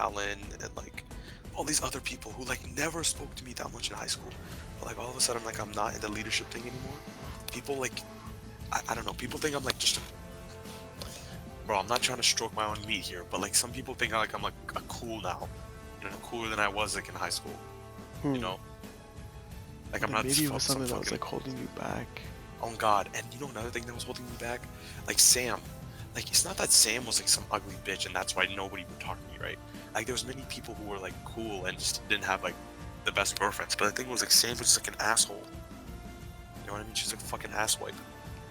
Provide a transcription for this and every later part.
Alan and like all these other people who like never spoke to me that much in high school. But like all of a sudden like I'm not in the leadership thing anymore. People like I don't know, people think I'm like just a bro, I'm not trying to stroke my own meat here, but like some people think like I'm like a cool now. You know, cooler than I was like in high school. You Hmm. know? Like I'm Then not maybe it was some something that was fucking like holding you back. oh God. And you know another thing that was holding me back? Like Sam. Like it's not that Sam was like some ugly bitch and that's why nobody would talk to me, right? Like there was many people who were like cool and just didn't have like the best girlfriends. But the thing was like Sam was just like an asshole. You know what I mean? She's like a fucking asswipe.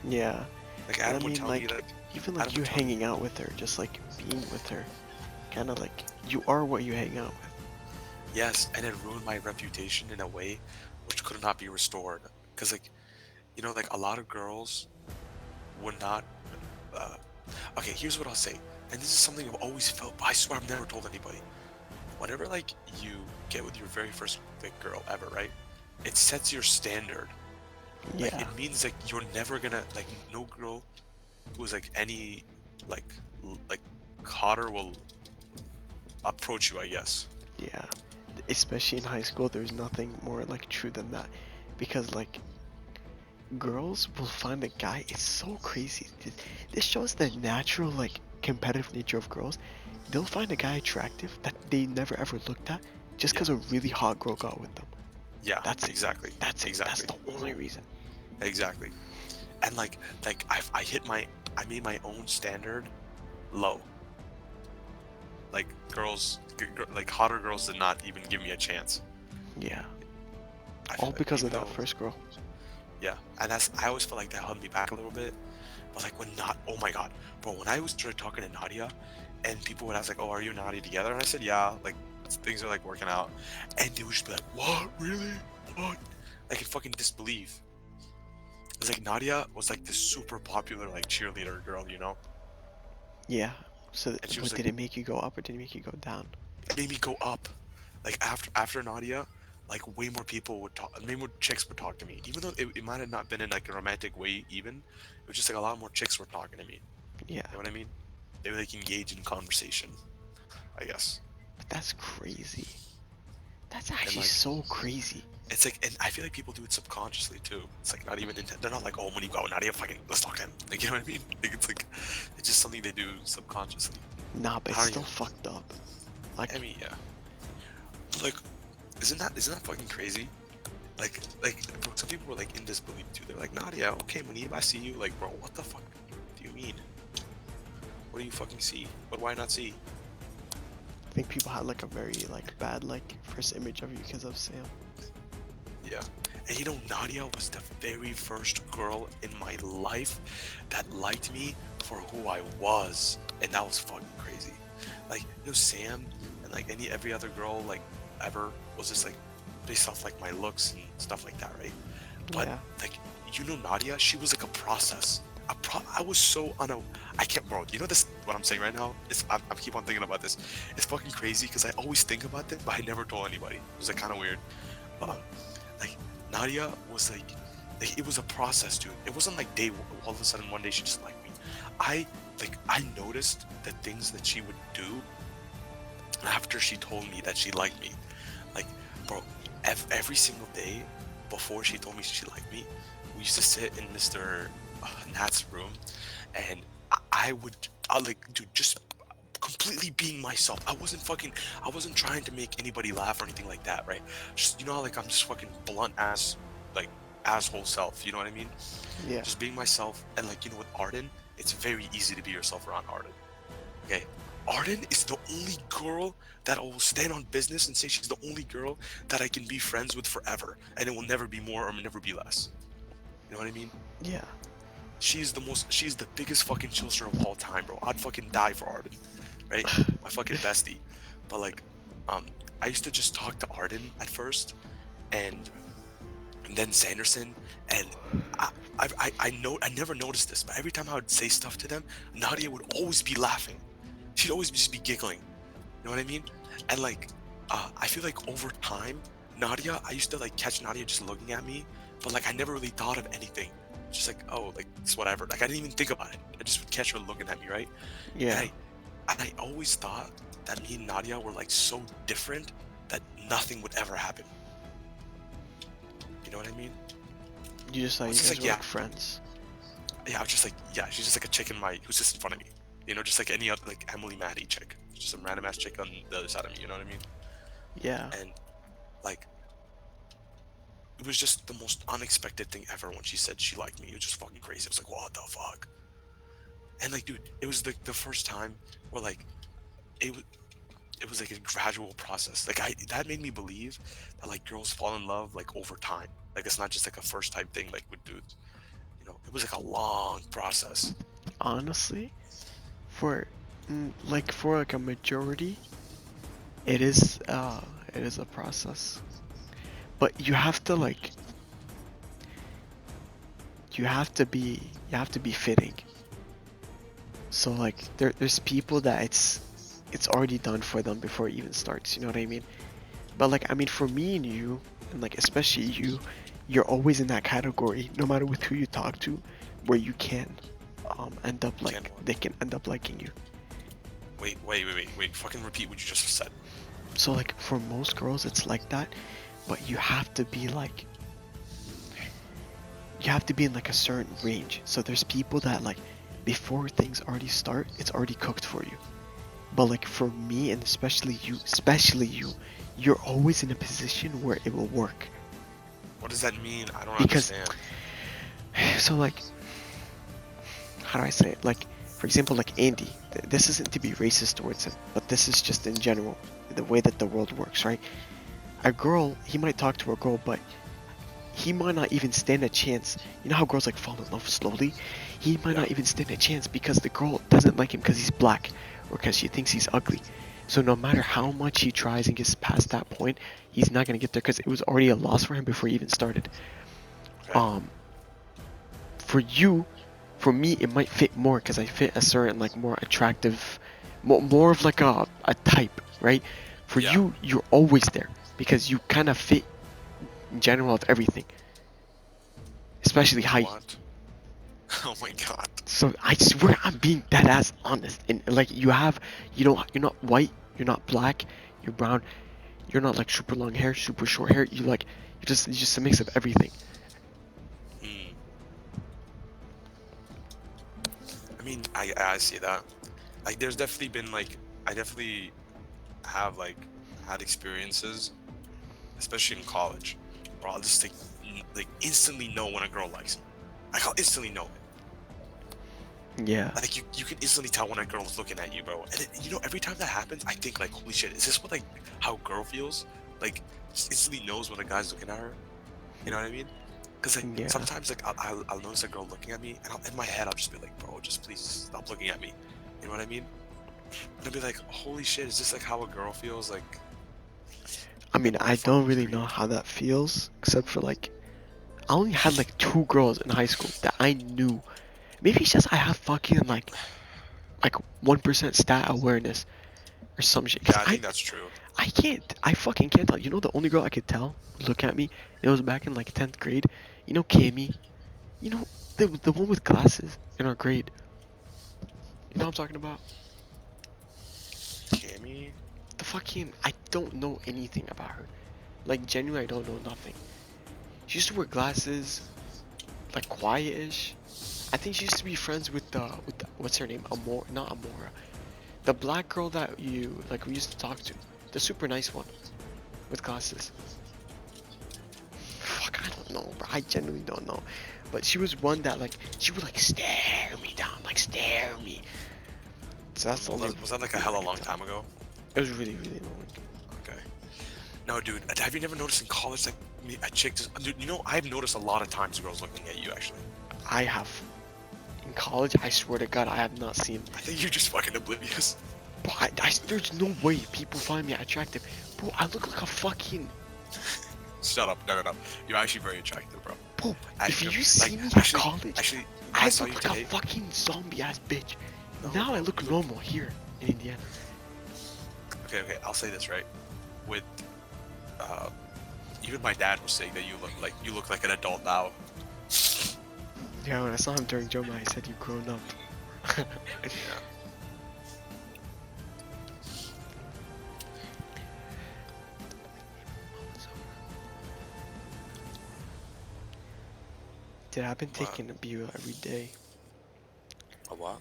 Yeah. Like And I Adam would mean, tell me like, like even Adam like you would tell me hanging out with her, just like being with her, kind of like you are what you hang out with. yes, and it ruined my reputation in a way which could not be restored. Cause like, you know, like a lot of girls would not uh okay, here's what I'll say. And this is something I've always felt, but I swear I've never told anybody. Whenever like you get with your very first like girl ever, right? It sets your standard. Like Yeah. it means like you're never gonna like no girl who's like any like like hotter will approach you, I guess. Yeah. Especially in high school, there's nothing more like true than that. Because like girls will find a guy, it's so crazy. This shows the natural like competitive nature of girls. They'll find a guy attractive that they never ever looked at just Yeah. because a really hot girl got with them. Yeah, That's it. exactly. That's it. That's Exactly. the only reason. Exactly. And like I hit my I made my own standard low. Like girls like hotter girls did not even give me a chance. Yeah. I All feel like because of even that though first girl. yeah, and that's I always felt like that held me back a little bit. But like when not oh my god, bro, when I was started talking to Nadia and people would ask like, "Oh, are you and Nadia together?" And I said, "Yeah, like things are like working out." And they would just be like, "What? Really? What?" Like in fucking disbelief. It's like Nadia was like this super popular like cheerleader girl, you know? Yeah. So, And she was but like, did it make you go up or did it make you go down? it made me go up. Like after Nadia, like way more people would talk, way more chicks would talk to me. Even though it might have not been in like a romantic way, even it was just like a lot more chicks were talking to me. Yeah. You know what I mean? They would like engage in conversation, I guess. But that's crazy. That's And actually like so crazy. it's like, and I feel like people do it subconsciously too. It's like not even intent. They're not like, oh, when you go Nadia, fucking let's talk to him. Like you know what I mean? Like it's just something they do subconsciously. Nah, but I it's don't still even. fucked up. I Like, mean, yeah. But like, isn't that fucking crazy? Like bro, some people were like in disbelief too. They're like, Nadia, okay, Munib, I see you. Like, bro, what the fuck do you mean? What do you fucking see? What do I not see? I think people had like a very like bad like first image of you because of Sam. Yeah. And you know, Nadia was the very first girl in my life that liked me for who I was. And that was fucking crazy. Like, you know, Sam and like every other girl like ever was just like based off like my looks and stuff like that, right? But Yeah. like you know Nadia, she was like a process. I was so I can't bro, you know this what I'm saying right now? I keep on thinking about this. It's fucking crazy because I always think about this, but I never told anybody. It was like kind of weird. But like Nadia was like it was a process, dude. It wasn't like all of a sudden one day she just liked me. I noticed the things that she would do after she told me that she liked me. Like, bro, every single day before she told me she liked me, we used to sit in Mr. Nat's room, and I would, like, dude, just completely being myself. I wasn't trying to make anybody laugh or anything like that, right? Just, you know, like, I'm just fucking blunt ass, like, asshole self, you know what I mean? Yeah. Just being myself, and, like, you know, with Arden, it's very easy to be yourself around Arden. Okay. Arden is the only girl that I will stand on business and say she's the only girl that I can be friends with forever. And it will never be more or never be less. You know what I mean? Yeah. She's the biggest fucking chillster of all time, bro. I'd fucking die for Arden, right? My fucking bestie. But like, um, I used to just talk to Arden at first and then Sanderson, and I know I never noticed this, but every time I would say stuff to them, Nadia would always be laughing. She'd always just be giggling. You know what I mean? And like, I feel like over time, Nadia, I used to like catch Nadia just looking at me, but like I never really thought of anything. Just like, oh, like it's whatever. Like I didn't even think about it. I just would catch her looking at me, right? And Yeah. And I always thought that me and Nadia were like so different that nothing would ever happen. You know what I mean? You just thought I you was just guys like, were yeah, like friends. yeah. I was just like, yeah, she's just like a chick in my who's just in front of me. You know, just like any other like Emily Maddie chick, just some random ass chick on the other side of me. You know what I mean? Yeah. And like, it was just the most unexpected thing ever when she said she liked me. It was just fucking crazy. I was like, what the fuck? And like, dude, it was the first time where like it was it was like a gradual process. Like that made me believe that like girls fall in love like over time. Like it's not just like a first time thing like with dudes. You know, it was like a long process. Honestly, for for like a majority, it is a process. But you have to be fitting. So like there's people that it's already done for them before it even starts, you know what I mean? But like I mean for me and you, and like especially you, you're always in that category, no matter with who you talk to, where you can end up Can like they can end up liking you. wait. Fucking repeat what you just said. So like for most girls it's like that, but you have to be like you have to be in like a certain range. So there's people that like before things already start, it's already cooked for you. But like for me and especially you, you're always in a position where it will work. What does that mean? I don't Because understand. so like how do I say it? Like for example like Andy, this isn't to be racist towards him, but this is just in general the way that the world works, right? A girl, he might talk to a girl, but he might not even stand a chance. You know how girls like fall in love slowly? He might Yeah. not even stand a chance because the girl doesn't like him because he's black or because she thinks he's ugly. So no matter how much he tries and gets past that point, he's not gonna get there because it was already a loss for him before he even started. Okay. Um, for you, for me, it might fit more because I fit a certain like more attractive, more of like a type, right? For Yeah. you, you're always there because you kind of fit in general of everything, especially height. What? Oh my god. So I swear I'm being dead ass honest. And like you're not white, you're not black, you're brown, you're not like super long hair, super short hair. You're just a mix of everything. Hmm. I mean, I see that. Like, there's definitely been like I definitely have like had experiences, especially in college, where I'll just like instantly know when a girl likes me. Like I'll instantly know it. Yeah. Like you can instantly tell when a girl is looking at you, bro. And you know, every time that happens, I think like, holy shit, is this what like how a girl feels? Like just instantly knows when a guy's looking at her. You know what I mean? Because like Yeah. sometimes like I'll notice a girl looking at me, and in my head I'll just be like, bro, just please stop looking at me. You know what I mean? And I'll be like, holy shit, is this like how a girl feels? Like, I mean, what a I don't fucking really know creep. how that feels, except for like I only had like two girls in high school that I knew. Maybe it's just I have fucking like 1% stat awareness or some shit. Cause Yeah, I think that's true. I fucking can't tell. You know the only girl I could tell look at me. It was back in like 10th grade. You know Cammy. You know the one with glasses in our grade. You know what I'm talking about? Cammy? The fucking I don't know anything about her. Like genuinely, I don't know nothing. She used to wear glasses, like quiet-ish. I think she used to be friends with the, what's her name? Not Amora. The black girl that you like we used to talk to. The super nice one with glasses. Fuck, I don't know, bro. I genuinely don't know. But she was one that like she would like stare me down, like stare me. So that's the only Was that like a reason I hella could long tell. time ago? It was really really annoying. Okay. No, dude, have you never noticed in college that a chick just, dude, you know, I've noticed a lot of times girls looking at you actually. I have in college. I swear to God, I have not seen. I think you're just fucking oblivious. Bro, there's no way people find me attractive. Bro, I look like a fucking. Shut up. No. You're actually very attractive, bro. Bro, if You know, you like, see me at actually, college, actually, when I I saw look you like a today, fucking zombie ass bitch. no, Now I bro, look you look, normal here in Indiana. okay, I'll say this, right? With, uh, even my dad was saying that you look like an adult now. Yeah, when I saw him during Joma, I said you've grown up. Yeah. Dude, I've been But taking a beer every day. a what?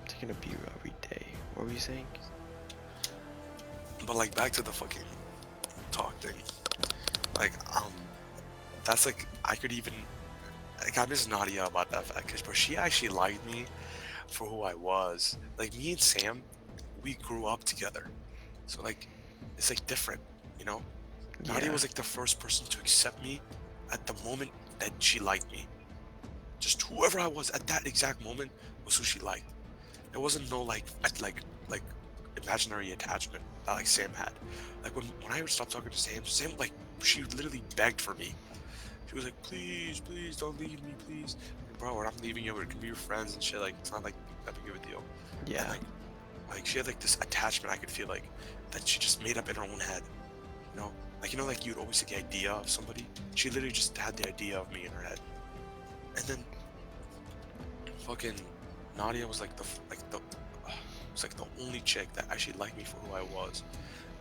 Taking a beer every day. What were you saying? But like back to the fucking talk thing. Like that's like I could even like I miss Nadia about that fact because bro, she actually liked me for who I was. Like me and Sam, we grew up together, so like it's like different, you know. Nadia Yeah. was like the first person to accept me at the moment that she liked me. Just whoever I was at that exact moment was who she liked. There wasn't no like imaginary attachment that like Sam had. Like when I would stop talking to Sam, Sam like she literally begged for me. She was like, please, please don't leave me, please. Like, bro, I'm leaving you. We can be your friends and shit. Like it's not like that big of a deal. And Yeah. like she had like this attachment I could feel like that she just made up in her own head. You know? Like you know like you'd always get the idea of somebody. She literally just had the idea of me in her head. And then fucking Nadia was like was like the only chick that actually liked me for who I was.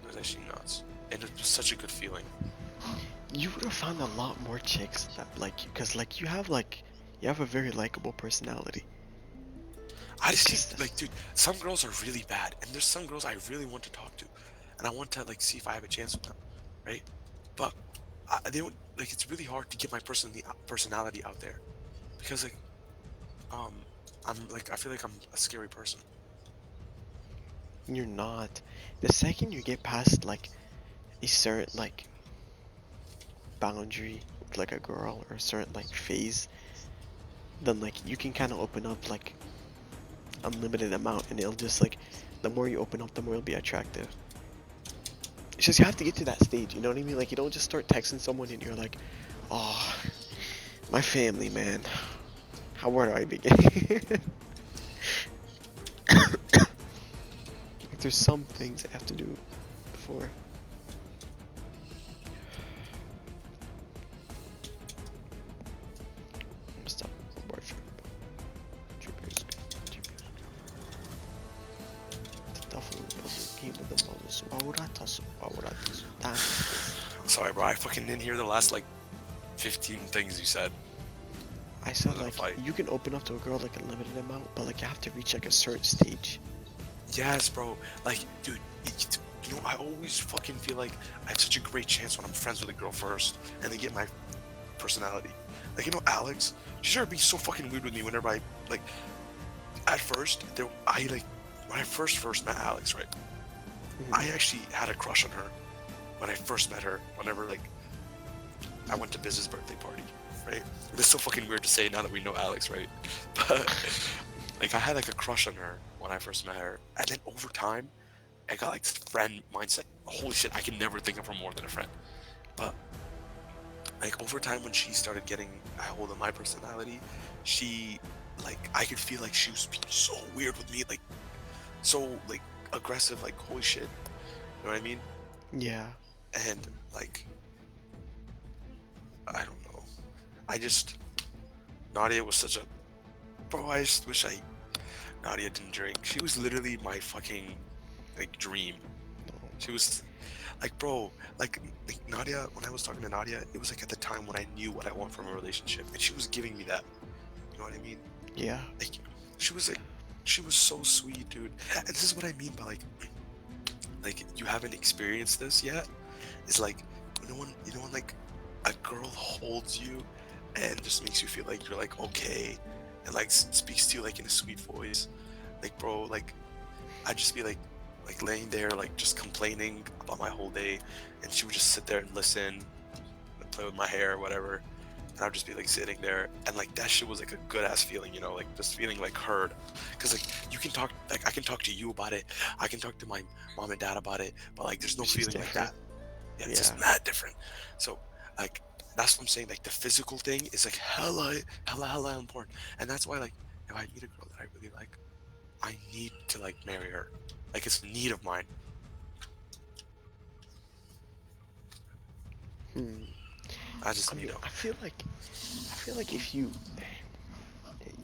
It was actually nuts, and it was such a good feeling. You would have found a lot more chicks that like you, cause like you have a very likable personality. I It's just think, just like, dude, some girls are really bad, and there's some girls I really want to talk to, and I want to like see if I have a chance with them, right? But they don't like. It's really hard to get my personality out there because like um I'm like I feel like I'm a scary person. you're not. The second you get past like a certain like boundary with like a girl or a certain like phase, then like you can kind of open up like unlimited amount, and it'll just like the more you open up, the more it'll be attractive. It's just you have to get to that stage, you know what I mean? Like you don't just start texting someone and you're like, oh, my family, man. How where do I begin? Like, there's some things I have to do before. I'm gonna stop my boyfriend. Sorry, bro. I fucking didn't hear the last like 15 things you said. I said Was it a like fight? you can open up to a girl like a limited amount, but like you have to reach like a certain stage. Yes, bro. Like, dude, you know, I always fucking feel like I have such a great chance when I'm friends with a girl first, and they get my personality. Like, you know, Alex, she started being so fucking weird with me whenever I like. At first, I like when I first met Alex, right? I actually had a crush on her when I first met her. Whenever like I went to Biz's birthday party, right? It's so fucking weird to say now that we know Alex, right? But like I had like a crush on her when I first met her, and then over time, I got like this friend mindset. Holy shit, I can never think of her more than a friend. But like over time, when she started getting a hold of my personality, she like I could feel like she was being so weird with me, like so like aggressive, like holy shit, you know what I mean? Yeah. And like I don't know, I just Nadia was such a bro. I just wish Nadia didn't drink. She was literally my fucking like dream. She was like, bro, like Nadia. When I was talking to Nadia, it was like at the time when I knew what I want from a relationship, and she was giving me that. You know what I mean? Yeah. Like, she was like, she was so sweet, dude. And this is what I mean by like you haven't experienced this yet. It's like, you know when like a girl holds you and just makes you feel like you're like okay, and like speaks to you like in a sweet voice. Like, bro, like I'd just be like laying there like just complaining about my whole day, and she would just sit there and listen and play with my hair or whatever, and I'd just be like sitting there, and like that shit was like a good ass feeling, you know, like just feeling like heard, because like you can talk, like I can talk to you about it, I can talk to my mom and dad about it, but like there's no It's just feeling like different. that. Yeah, it's just mad different. So like that's what I'm saying, like the physical thing is like hella important, and that's why like if I meet a girl that I really like, I need to like marry her. Like it's a need of mine. Hmm. I just I need mean, to. I feel like if you,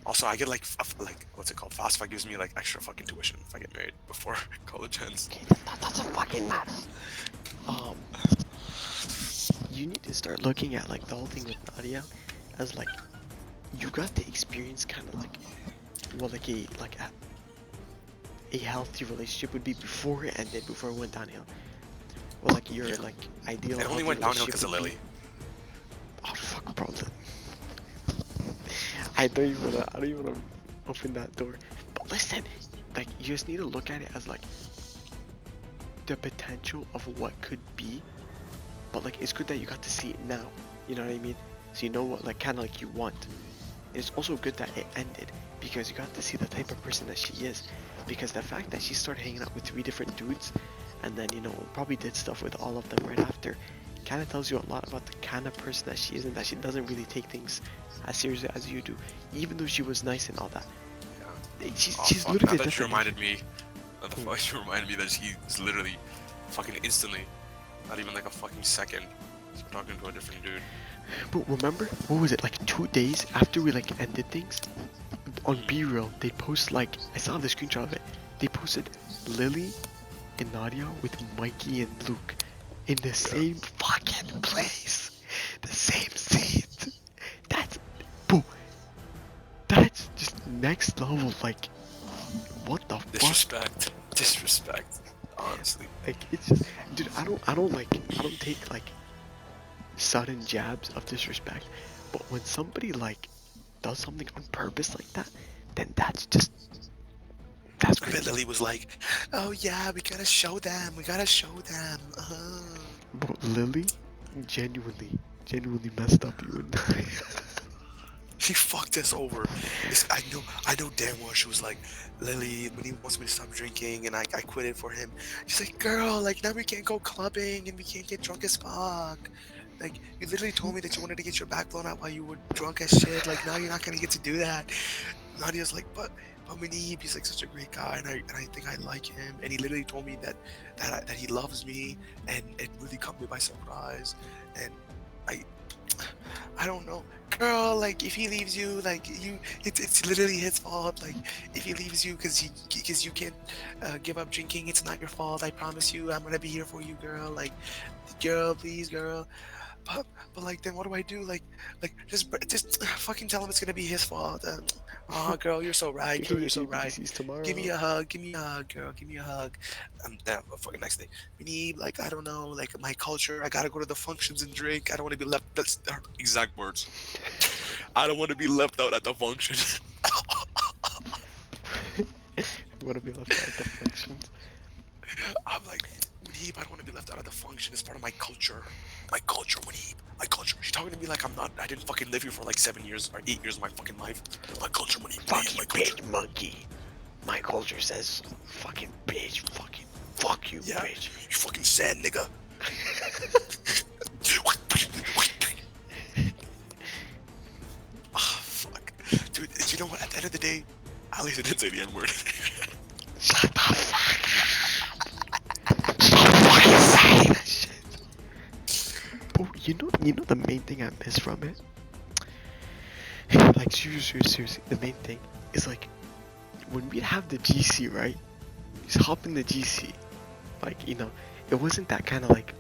Also, I get like like what's it called? FAFSA gives me like extra fucking tuition if I get married before college ends. okay, that doesn't fucking matter. You need to start looking at like the whole thing with Nadia as like you got to experience kind of like what a healthy relationship would be before it ended, before it went downhill. Well, like your Yeah. like ideal It only healthy went downhill relationship because of would be. Lily. Oh fuck, bro. I don't even wanna open that door. But listen, like you just need to look at it as like the potential of what could be. But like it's good that you got to see it now. You know what I mean? So you know what like kind of like you want. It's also good that it ended because you got to see the type of person that she is. Because the fact that she started hanging out with 3 different dudes and then, you know, probably did stuff with all of them right after kind of tells you a lot about the kind of person that she is and that she doesn't really take things as seriously as you do, even though she was nice and all that. Yeah. Oh She's fuck! Now literally a that you different reminded nature. me, now the fuck you reminded me that she's literally, fucking instantly, not even like a fucking second, she's talking to a different dude. But remember, what was it, like 2 days after we like ended things? On Mm. B-Real, they post like, I saw the screenshot of it, they posted Lily and Nadia with Mikey and Luke in the Yeah. same fucking place. The same seat. That's, bro, that's just next level, like, what the fuck? Disrespect. Disrespect. Honestly. Like, it's just, dude, I don't take, like, sudden jabs of disrespect, but when somebody, like, does something on purpose like that, then that's I bet crazy. Lily was like, "Oh yeah, we gotta show them. We gotta show them." Bro, Lily genuinely messed up you and She fucked us over. I know damn well she was like, Lily, when he wants me to stop drinking and I quit it for him. She's like, girl, like now we can't go clubbing and we can't get drunk as fuck. Like you literally told me that you wanted to get your back blown out while you were drunk as shit. Like now you're not gonna get to do that. Nadia's like, but Manib, he's like such a great guy, and I think I like him. And he literally told me that he loves me, and it really caught me by surprise. And I I don't know, girl. Like if he leaves you, like it's literally his fault. Like if he leaves you because you can't give up drinking, it's not your fault. I promise you, I'm gonna be here for you, girl. Like, girl, please, girl. But but like then what do I do? Like just fucking tell him it's gonna be his fault. Oh, girl, you're so right. Girl, you're so right. ABCs Give me tomorrow. a hug. Give me a hug, girl. Give me a hug. Fucking next day. We need like I don't know, like my culture. I gotta go to the functions and drink. I don't want to be left. That's her exact words. I don't want to be left out at the function. Wanna be left out of the functions. I'm like, Muneeb, I don't want to be left out of the function. It's part of my culture. My culture, Muneeb. My culture. She's talking to me like I'm not. I didn't fucking live here for like 7 years or 8 years of my fucking life. My culture, Muneeb. Please, Fucking my culture. bitch monkey. My culture says fucking bitch, fucking fuck you, Yeah, bitch. you fucking sad nigga. Ah, fuck. Dude, you know what? At the end of the day, at least I didn't say the N word. Shut the fuck up. Stop fucking saying that shit. Bro, you know the main thing I miss from it? Like seriously, the main thing is like when we have the GC, right? Just hop in the GC. Like, you know, it wasn't that kind of like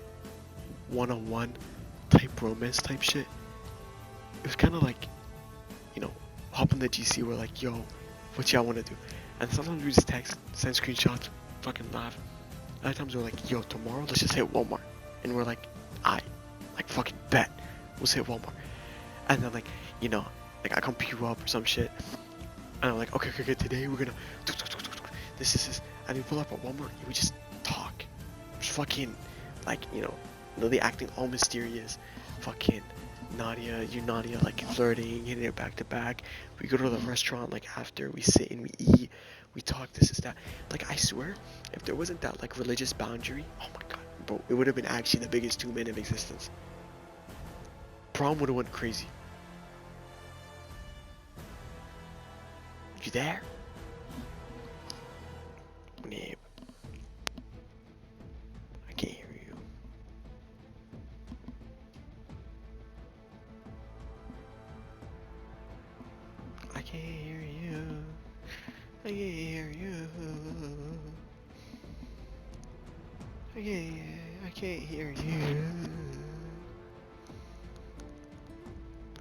one-on-one type romance type shit. It was kind of like, you know, hop in the GC, we're like, yo, what y'all want to do? And sometimes we just text, send screenshots, fucking laugh. Other times we're like, yo, tomorrow let's just hit Walmart. And we're like, like fucking bet, we'll just hit Walmart. And then like, you know, like I come pick you up or some shit. And I'm like, okay, today we're gonna this. And we pull up at Walmart and we just talk. Just fucking, like, you know, Lily acting all mysterious. Fucking Nadia, like flirting, hitting it back to back. We go to the restaurant, like after we sit and we eat, we talk, this is that. Like, I swear, if there wasn't that, like, religious boundary, oh my god, bro, it would have been actually the biggest 2 men of existence. Prom would have went crazy. You there? Nib. I can't hear you. I can't hear you. I can't hear you. I can't hear you.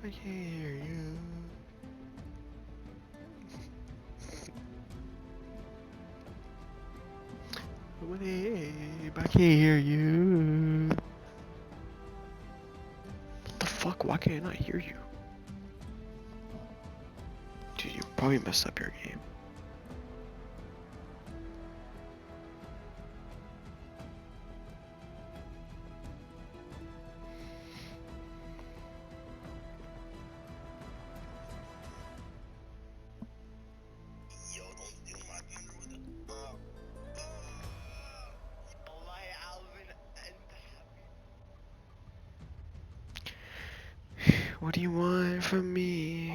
I can't hear you. Babe, I can't hear you. What the fuck? Why can't I not hear you? Dude, you probably messed up your game. Yo, don't steal my thunder with it. What do you want from me?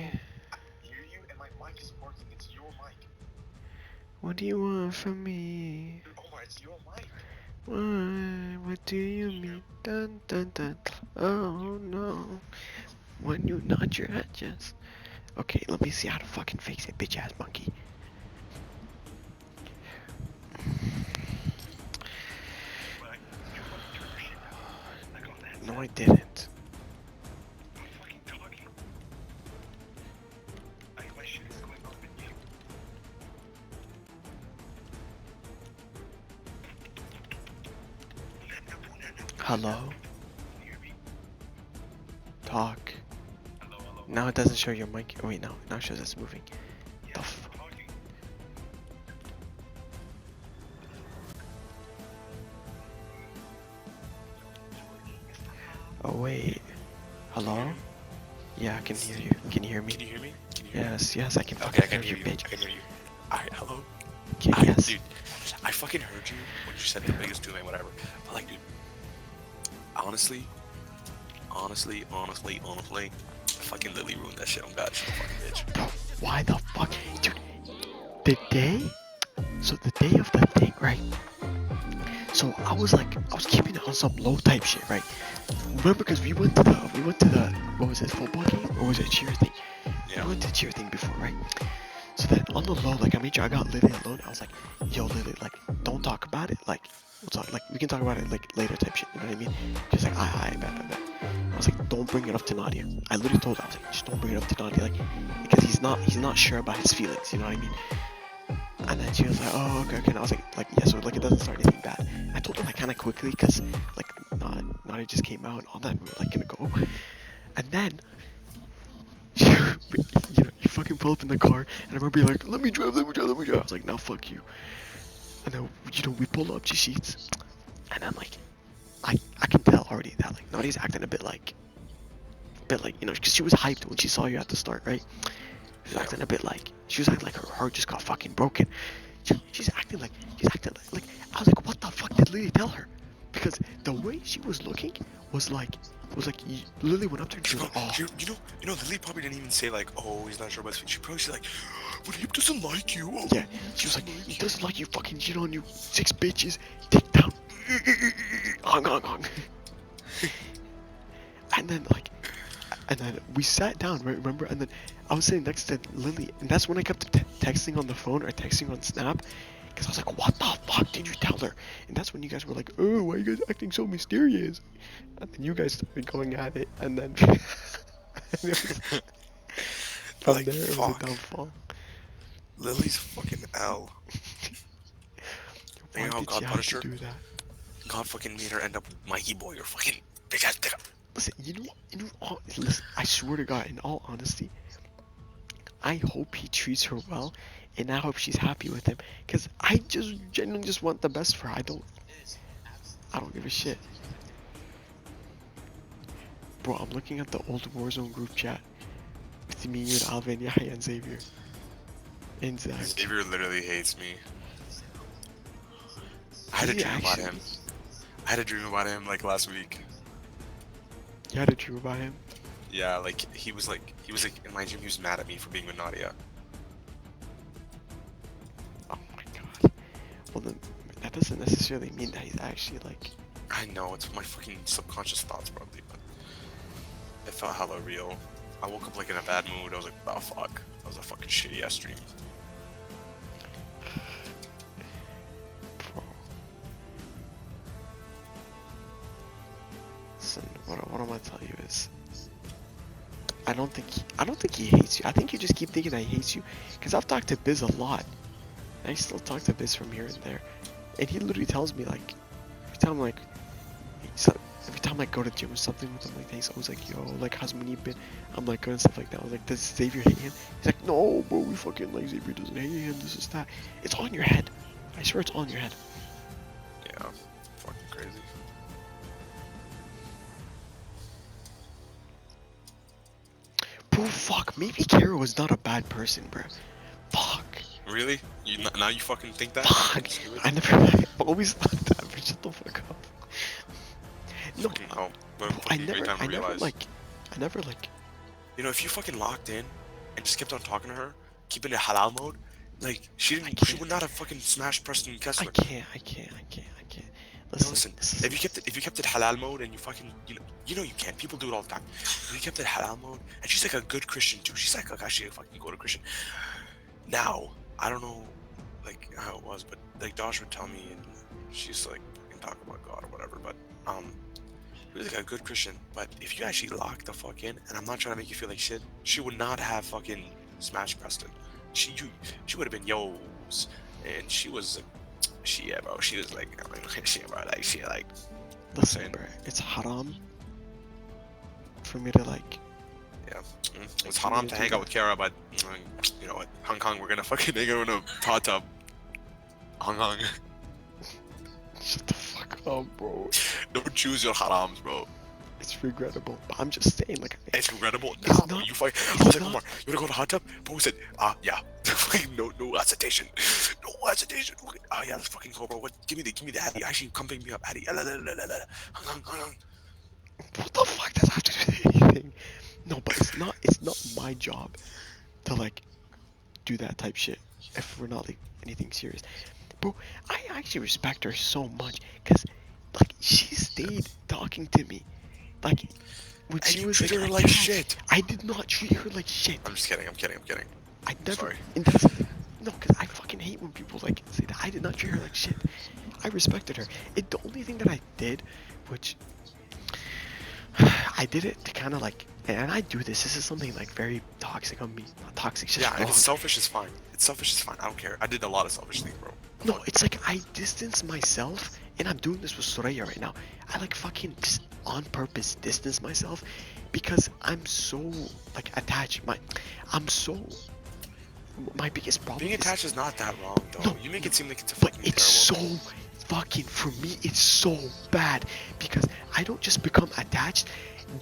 I hear you, and my mic is working. It's your mic. What do you want from me? Omar, it's your mic. What do you mean? Dun dun dun. Oh no. When you nod your head, yes. Okay, let me see how to fucking fix it, bitch ass monkey. No, I didn't. I'm fucking talking. My shit is going up in you. Hello? Can you hear me? Talk. Hello. Now it doesn't show your mic. Oh wait, no. Now it shows it's moving. Yeah, The I'm f- talking. Oh wait. Hello? Yeah, I can hear you. Can you hear me? Can you hear me? Can you hear me? Yes, I can Okay, fucking I can hear hear you, you. bitch. I can hear you. Alright, hello? Yes. Dude, I fucking heard you when you said the biggest two, whatever. But like, dude, honestly, fucking Lily ruined that shit on God. She's a fucking bitch. Bro, why the fuck? Dude, the day? So the day of the thing, right? So I was keeping it on some low type shit, right? Remember, because we went to the, what was it, football game? Or was it cheer thing? Yeah. We went to cheer thing before, right? So then on the low, like I made sure I got Lily alone. I was like, yo Lily, like don't talk about it. Like we'll talk, like we can talk about it like later type shit. You know what I mean? Just like I bet. I was like, don't bring it up to Nadia. I literally told her, I was like, just don't bring it up to Nadia, like because he's not sure about his feelings. You know what I mean? And then she was like, oh okay. And I was like yeah, so like it doesn't start anything bad. I told her like kind of quickly because like Nadia just came out and all that. We were like gonna go, and then. You fucking pull up in the car, and I remember being like, let me drive. I was like, now fuck you. And then, we pull up to Sheets, and then like, I can tell already that like Nadia's acting a bit like, because she was hyped when she saw you at the start, right? She was acting a bit like, her heart just got fucking broken. She's acting like, I was like, what the fuck did Lily tell her? Because the way she was looking was like Lily went up to her and she was like, oh. You know, Lily probably didn't even say like, oh, he's not sure about his feelings. She probably said like, but he doesn't like you. Oh, Yeah, she was like, he doesn't like you, fucking shit on you, 6 bitches, take down, hung. And then we sat down, right, remember? And then I was sitting next to Lily, and that's when I kept texting on the phone or texting on Snap, because I was like, what the fuck did you tell her? And that's when you guys were like, oh, why are you guys acting so mysterious? And then you guys started going at it, and then from like, there it was a fuck. downfall. Lily's fucking L. Why You know how did God she have punished to her? do that? God fucking made her end up with Mikey Boy or fucking big ass dick. Listen, listen, I swear to God, in all honesty, I hope he treats her well, and I hope she's happy with him, cause I just genuinely just want the best for her. I don't give a shit. Bro, I'm looking at the old Warzone group chat with me, you, and Alvin, Yahya, and Xavier, and Zach. Xavier literally hates me. I had Does a he dream about actually? him. I had a dream about him like last week. You had a dream about him? Yeah, like he was like in my dream he was mad at me for being with Nadia. Oh my God. Well then, that doesn't necessarily mean that he's actually like. I know, it's my fucking subconscious thoughts probably, but it felt hella real. I woke up like in a bad mood. I was like, oh fuck. That was a fucking shitty ass dream. Bro. Listen, what I'm gonna tell you is, I don't think he hates you. I think you just keep thinking that he hates you, cause I've talked to Biz a lot. I still talk to Biz from here and there, And he literally tells me like, every time like, so every time I go to the gym or something with him, like he's always like, yo, like how's Munib been? I'm like good and stuff like that. I was like, does Xavier hate him? He's like, no, bro, we fucking like Xavier doesn't hate him. This is that. It's on your head. I swear it's on your head. Yeah, fucking crazy. Bro, fuck. Maybe Kara was not a bad person, bro. Fuck. Really? Now you fucking think that? Fuck. Stupid? I always thought that, but shut the fuck up. No, Fucking hell. What a bro, fucking great time to I never realize. like. You know, if you fucking locked in and just kept on talking to her, keeping it halal mode, like she I didn't, she can't. would not have fucking smashed Preston Kessler. I can't. No, Listen, listen. If you kept it halal mode and you fucking you know you can. People do it all the time. If you kept it halal mode, and she's like a good Christian too. She's like actually a fucking good Christian. Now I don't know like how it was, but like Dosh would tell me, and she's like fucking talk about God or whatever. But she was like a good Christian. But if you actually locked the fuck in, and I'm not trying to make you feel like shit, she would not have fucking smashed Preston. She would have been yo's, and she was. Yeah, bro. She was like, I mean, shit, bro. Like, she like. listen, saying- bro. It's haram for me to like. Yeah, it's haram to hang out with Kara, but you know what? Hong Kong, we're gonna fucking hang out in a hot tub. Hong Kong. Shut the fuck up, bro. Don't choose your harams, bro. It's regrettable, but I'm just saying, like. It's regrettable. It's Nah, not- you fucking. it's I was like, not- Omar, you wanna go to hot tub? Bro said, yeah. no hesitation. No hesitation. Oh yeah, let's fucking go, bro. What? Give me the Addy. Actually, come pick me up, Addy. Hong Kong. What the fuck does that have to do with anything? No, but it's not my job to like do that type shit if we're not like anything serious. Bro, I actually respect her so much because like she stayed talking to me. Like when And she you was treated her like like attached. shit. I did not treat her like shit. I'm just kidding. I'm kidding. I never. Sorry. And that's the thing. No, because I fucking hate when people like say that. I did not treat her like shit. I respected her. The only thing that I did, which I did it to kind of like, and I do this. This is something like very toxic on me. Not toxic, it's just Yeah, if wrong. it's selfish, it's fine. It's selfish, it's fine. I don't care. I did a lot of selfish things, bro. No, it's like I distance myself, and I'm doing this with Soraya right now. I like fucking just on purpose distance myself because I'm so like attached. My biggest problem. Being is- attached is not that wrong, though. No, You make it seem like it's a But fucking it's terrible so fucking, for me, it's so bad because I don't just become attached.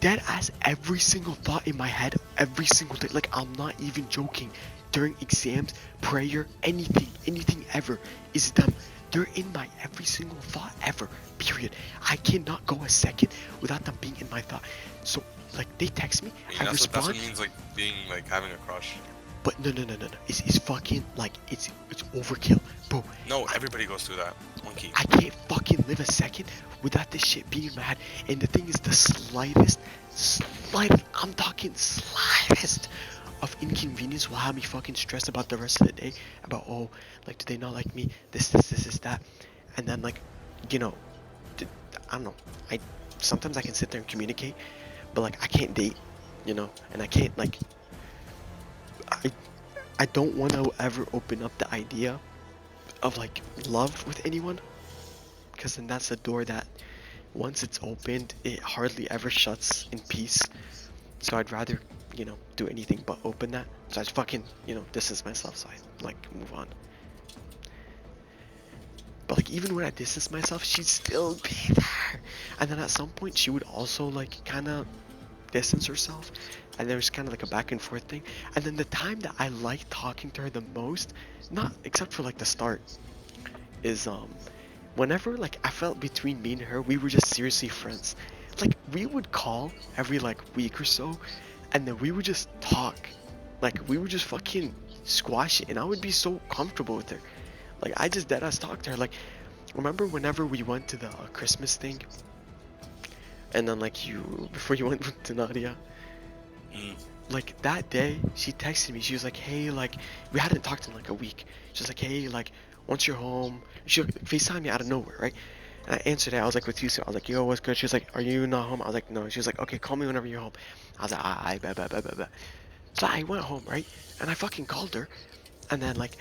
Dead ass every single thought in my head, every single day. Like, I'm not even joking. During exams, prayer, anything ever is them. They're in my every single thought ever, period. I cannot go a second without them being in my thought. So, like, they text me, I mean, I that's respond. what it means, like, being, like, having a crush. But no. It's fucking, like, it's overkill. Bro, No, everybody goes through that. Monkey. I can't fucking live a second without this shit being in my head. And the thing is, the slightest, I'm talking slightest of inconvenience will have me fucking stressed about the rest of the day. About, oh, like, do they not like me? This, that. And then, like, you know, I don't know. Sometimes I can sit there and communicate, but, like, I can't date, you know? And I can't, like, I don't want to ever open up the idea of like love with anyone, because then that's a door that once it's opened it hardly ever shuts in peace. So I'd rather, you know, do anything but open that. So I just fucking, you know, distance myself, so I like move on. But like even when I distance myself, she'd still be there. And then at some point she would also like kind of distance herself, and there was kind of like a back and forth thing. And then the time that I liked talking to her the most, not except for like the start, is whenever like I felt between me and her we were just seriously friends. Like we would call every like week or so, and then we would just talk. Like we would just fucking squash it, and I would be so comfortable with her. Like I just deadass talked to her. Like remember whenever we went to the Christmas thing, and then like before you went to Nadia, like that day she texted me. She was like, hey, like we hadn't talked in like a week. She was like, hey, like once you're home, she FaceTimed me out of nowhere, right? And I answered it. I was like, with you, so I was like, yo, what's good? She was like, are you not home? I was like, no. She was like, okay, call me whenever you're home. I was like, I bet. So I went home, right? And I fucking called her, and then like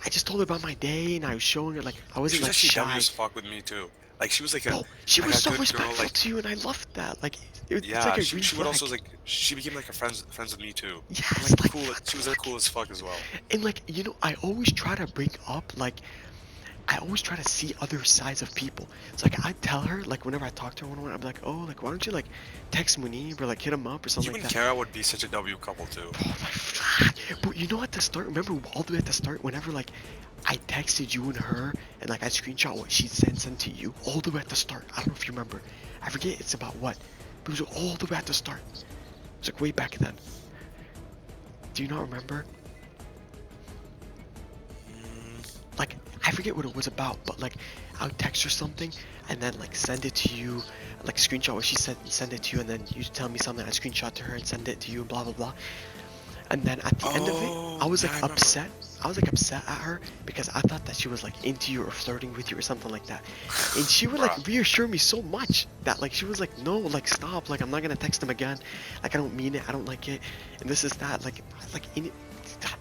I just told her about my day, and I was showing her like I She wasn't was like actually W shy. as fuck with me too. Like she was like a Bro, she was like a so good girl. respectful Like to you, and I loved that. Like it's yeah, like a green she would flag. also like she became like a friends with me too. And Yes, like like cool. what the She was like fuck? cool as fuck as well. And like I always try to bring up like I always try to see other sides of people. So like I tell her like whenever I talk to her one-on-one, I'm like, oh, like why don't you like text Munib or like hit him up or something You like and that. Kara would be such a W couple too. Oh my god. But you know at the start, remember all the way at the start, whenever like I texted you and her and like I screenshot what she sent to you all the way at the start. I don't know if you remember. I forget it's about what. But it was all the way at the start. It was like way back then. Do you not remember? Mm, Like I forget what it was about, but like I would text her something and then like send it to you, like screenshot what she said and send it to you, and then you tell me something, I screenshot to her and send it to you, and blah blah blah. And then at the end of it, I oh was yeah, like I remember. upset. I was like upset at her because I thought that she was like into you or flirting with you or something like that. And she would like Bruh. reassure me so much that like she was like, no, like stop, like I'm not gonna text him again. Like I don't mean it, I don't like it, and this is that. Like in it.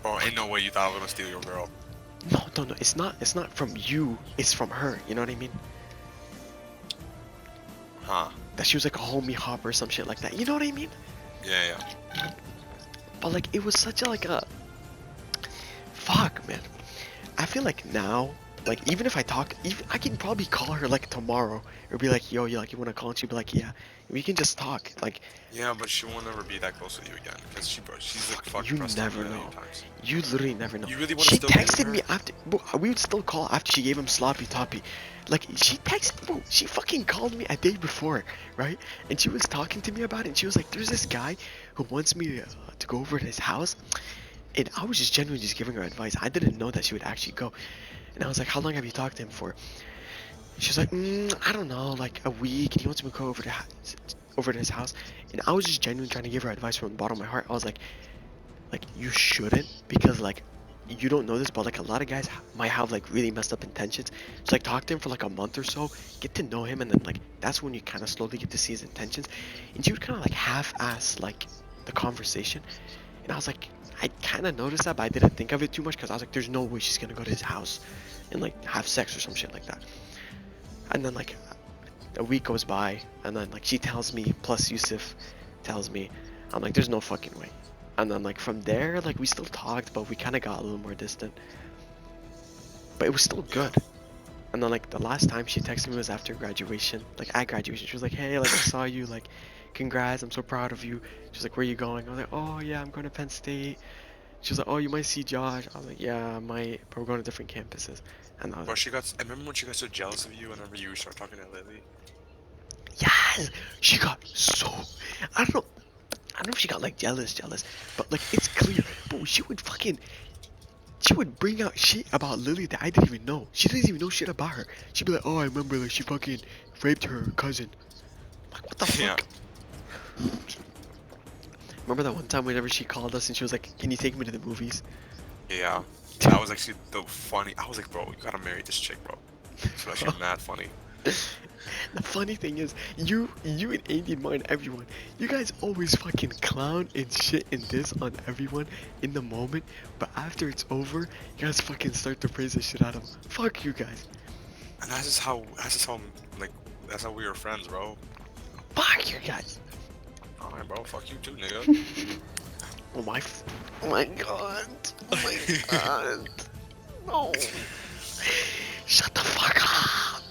Bro, ain't no way you thought I was gonna steal your girl. No, no, no. It's not from you. It's from her. You know what I mean? Huh. That she was like a homie hopper or some shit like that. You know what I mean? Yeah, yeah. But like it was such a like a fuck, man. I feel like now, like even if I talk, even I can probably call her like tomorrow or be like, yo, you like you wanna call? And she'd be like, yeah. We can just talk. Like Yeah, but she won't ever be that close with you again. Because she's like fuck, fucking you pressed on never me a know. million times. You literally never know. You really want to She still be with texted her? me after. Bro, we would still call after she gave him sloppy toppy. Like she texted. Bro, she fucking called me a day before, right? And she was talking to me about it. And she was like, "There's this guy who wants me to go over to his house." And I was just genuinely just giving her advice. I didn't know that she would actually go. And I was like, "How long have you talked to him for?" She was like, "I don't know, like a week." And he wants me to go over to his house. And I was just genuinely trying to give her advice from the bottom of my heart. I was like you shouldn't, because like you don't know this, but like a lot of guys might have like really messed up intentions. So like talk to him for like a month or so, get to know him, and then like that's when you kind of slowly get to see his intentions. And she would kind of like half-ass like the conversation, and I was like, I kind of noticed that, but I didn't think of it too much because I was like, there's no way she's gonna go to his house and like have sex or some shit like that. And then like a week goes by, and then like she tells me, plus Yusuf tells me, I'm like, there's no fucking way. And then like from there, like we still talked, but we kind of got a little more distant. But it was still good. And then like the last time she texted me was after graduation, like at graduation. She was like, hey, like I saw you, like congrats, I'm so proud of you. She was like, where are you going? I was like, oh yeah, I'm going to Penn State. She was like, oh, you might see Josh. I was like, yeah, I might, but we're going to different campuses. And I was Bro, like, I remember when she got so jealous of you whenever you started talking to Lily. yes, she got so, I don't know. I don't know if she got like jealous, but like it's clear. But she would bring out shit about Lily that I didn't even know. She didn't even know shit about her. She'd be like, oh, I remember like she fucking raped her cousin. Like what the Yeah. fuck? Remember that one time whenever she called us and she was like, can you take me to the movies? Yeah. That was actually the funny. I was like, bro, you gotta marry this chick, bro. So actually mad funny. The funny thing is, you and Andy and mine, everyone, you guys always fucking clown and shit and diss on everyone in the moment, but after it's over, you guys fucking start to praise the shit out of them. Fuck you guys. And like, that's how we were friends, bro. Fuck you guys. Alright, bro, fuck you too, nigga. Oh my, oh my god. Oh my god. No. Shut the fuck up.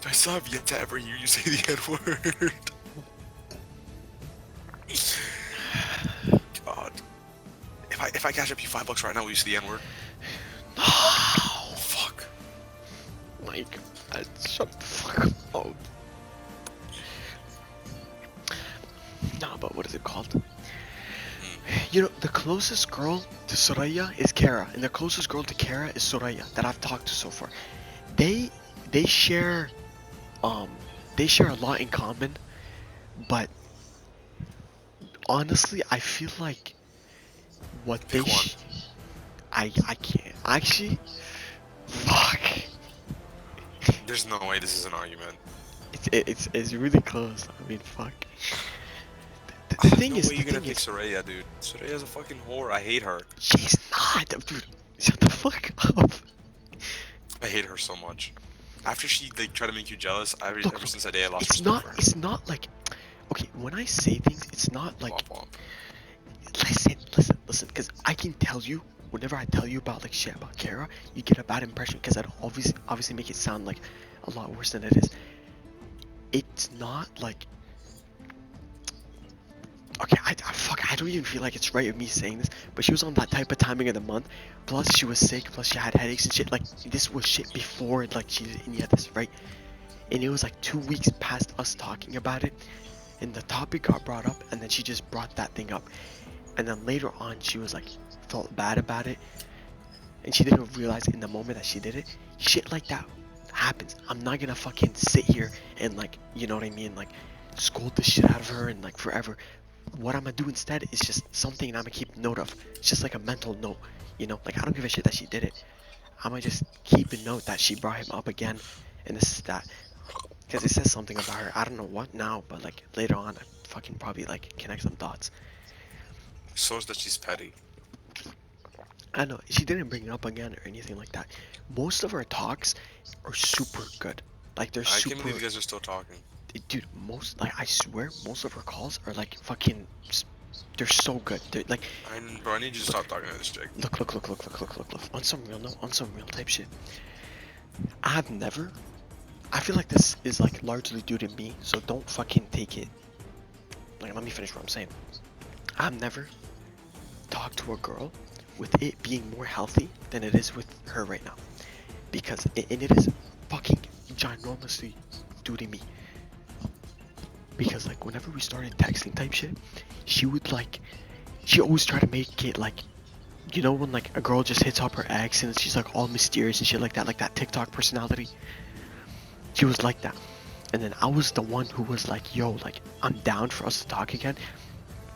I still have yet to ever hear you say the N-word. God. If I cash up you $5 right now, will you say the N-word? No. Fuck. My god. Shut the fuck up. Nah, but what is it called? You know, the closest girl to Soraya is Kara, and the closest girl to Kara is Soraya that I've talked to so far. They share a lot in common, but honestly, I feel like what they Pick one. I can't actually. Fuck. There's no way this is an argument. It's really close. I mean, fuck. The thing No is, way the you're gonna thing pick is, Soraya, dude. Soraya's a fucking whore. I hate her. she's not, dude. Shut the fuck up. I hate her so much. After she like tried to make you jealous, Look, ever look, since that day I lost it's respect not, for her. it's not like, okay, when I say things, it's not like, Womp womp. listen, because I can tell you, whenever I tell you about like shit about Kara, you get a bad impression because I'd obviously make it sound like a lot worse than it is. It's not like, okay, I don't even feel like it's right of me saying this, but she was on that type of timing of the month. Plus, she was sick. Plus, she had headaches and shit. Like, this was shit before, like, she did any of this, right? And it was like 2 weeks past us talking about it, and the topic got brought up, and then she just brought that thing up. And then later on, she was like, felt bad about it, and she didn't realize in the moment that she did it. Shit like that happens. I'm not gonna fucking sit here and, like, you know what I mean? Like, scold the shit out of her and, like, forever. What I'm gonna do instead is just something I'm gonna keep note of. It's just like a mental note, you know? Like, I don't give a shit that she did it. I'm gonna just keep a note that she brought him up again, and this is that. Because it says something about her. I don't know what now, but like later on, I fucking probably like connect some dots. So is that she's petty. I know she didn't bring it up again or anything like that. Most of our talks are super good. Like they're I can't super, believe you guys are still talking. dude. Most like I swear, most of our calls are like fucking. They're so good. They're like Bro, I need you to stop talking to this chick. look. On some real note, on some real type shit. I've never. I feel like this is like largely due to me, so don't fucking take it. Like let me finish what I'm saying. I've never talked to a girl with it being more healthy than it is with her right now, because and it is fucking ginormously due to me. Because like whenever we started texting type shit, she would like, she always try to make it like, you know when like a girl just hits up her ex and she's like all mysterious and shit like that TikTok personality. She was like that, and then I was the one who was like, yo, like I'm down for us to talk again,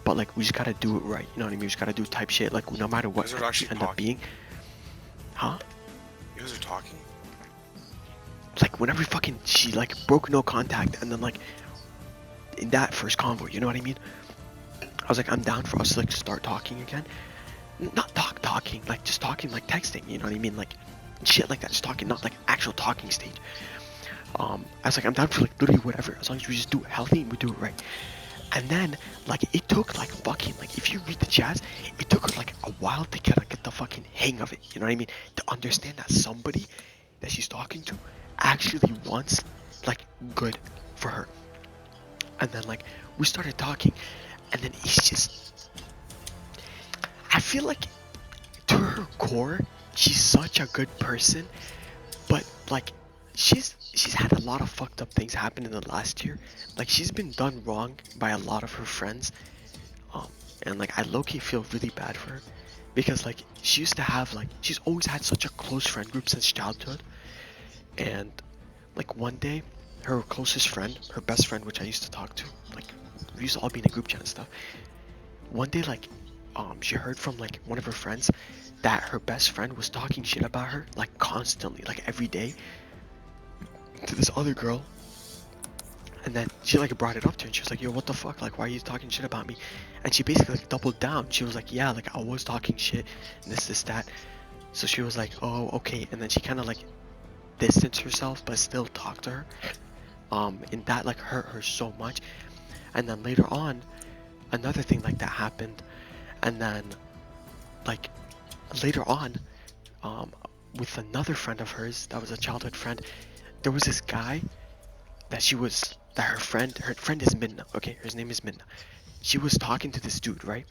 but like we just gotta do it right. You know what I mean? We just gotta do type shit. Like no matter what You guys are she actually end up talking. being, huh? You guys are talking? Like whenever fucking she like broke no contact, and then like in that first convo, you know what I mean? I was like, I'm down for us to like start talking again. Not talking, like just talking, like texting. You know what I mean? Like shit like that, just talking, not like actual talking stage. I was like, I'm down for like literally whatever, as long as we just do it healthy and we do it right. And then like it took like fucking like if you read the chats, it took her like a while to kind of get the fucking hang of it. You know what I mean? To understand that somebody that she's talking to actually wants like good for her. And then like we started talking, and then it's just, I feel like to her core, she's such a good person, but like she's had a lot of fucked up things happen in the last year. Like she's been done wrong by a lot of her friends, um, and like I low-key feel really bad for her, because like she used to have like she's always had such a close friend group since childhood, and like one day, her closest friend, her best friend, which I used to talk to, like we used to all be in a group chat and stuff. One day, like, she heard from like one of her friends that her best friend was talking shit about her, like constantly, like every day, to this other girl. And then she like brought it up to her, and she was like, "Yo, what the fuck? Like, why are you talking shit about me?" And she basically like doubled down. She was like, "Yeah, like I was talking shit, and this, that." So she was like, "Oh, okay." And then she kind of like distanced herself, but still talked to her. And that like hurt her so much. And then later on, another thing like that happened, and then like later on, um, with another friend of hers that was a childhood friend, there was this guy that her friend is Minna. Okay, her name is Minna. She was talking to this dude, right?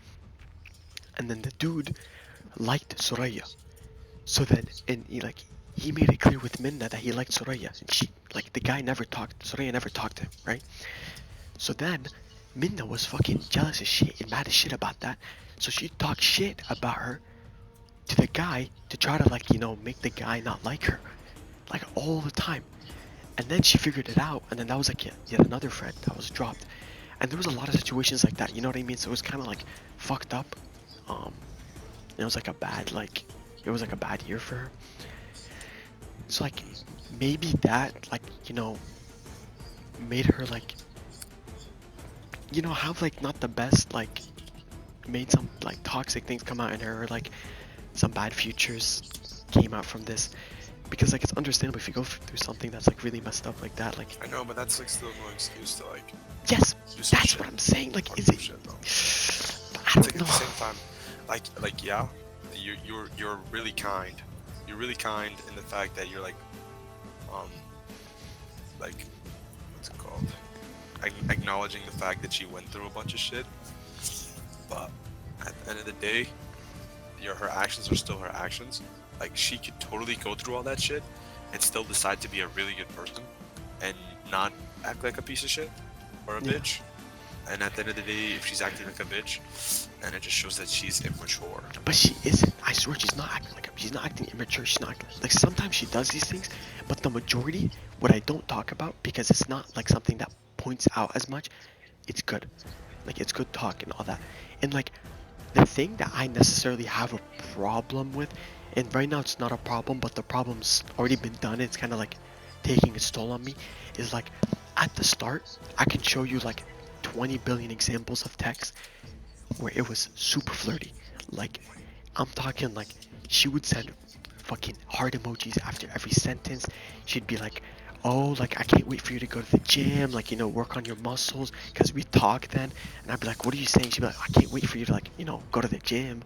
And then the dude liked Soraya. So then, and he made it clear with Minna that he liked Soraya, and she like the guy never talked. Soraya never talked to him, right? So then, Minna was fucking jealous as shit and mad as shit about that. So she talked shit about her to the guy to try to like make the guy not like her, like all the time. And then she figured it out, and then that was like yet another friend that was dropped. And there was a lot of situations like that, you know what I mean? So it was kind of like fucked up. Um, it was like it was like a bad year for her. So like maybe that made her like you know, have like not the best, like made some like toxic things come out in her, or like some bad futures came out from this. Because like it's understandable if you go through something that's like really messed up like that. Like I know, but that's like still no excuse to like yes, do some that's shit. what I'm saying. Like Fuck is some it? shit though. But I It's don't like at know. the same time, like yeah, you're really kind. You're really kind in the fact that you're um like what's it called? Acknowledging the fact that she went through a bunch of shit. But at the end of the day, her actions are still her actions. Like she could totally go through all that shit and still decide to be a really good person and not act like a piece of shit or a Yeah. bitch. And at the end of the day, if she's acting like a bitch, then it just shows that she's immature. But she isn't. I swear she's not acting like she's not acting immature. She's not like sometimes she does these things, but the majority, what I don't talk about because it's not like something that points out as much. It's good, like it's good talk and all that. And like the thing that I necessarily have a problem with, and right now it's not a problem, but the problem's already been done. It's kind of like taking its toll on me. Is like at the start, I can show you like 20 billion examples of text where it was super flirty. Like, I'm talking like she would send fucking heart emojis after every sentence. She'd be like, oh, like I can't wait for you to go to the gym, like, you know, work on your muscles, because we talk then. And I'd be like, what are you saying? She'd be like, I can't wait for you to, like, you know, go to the gym.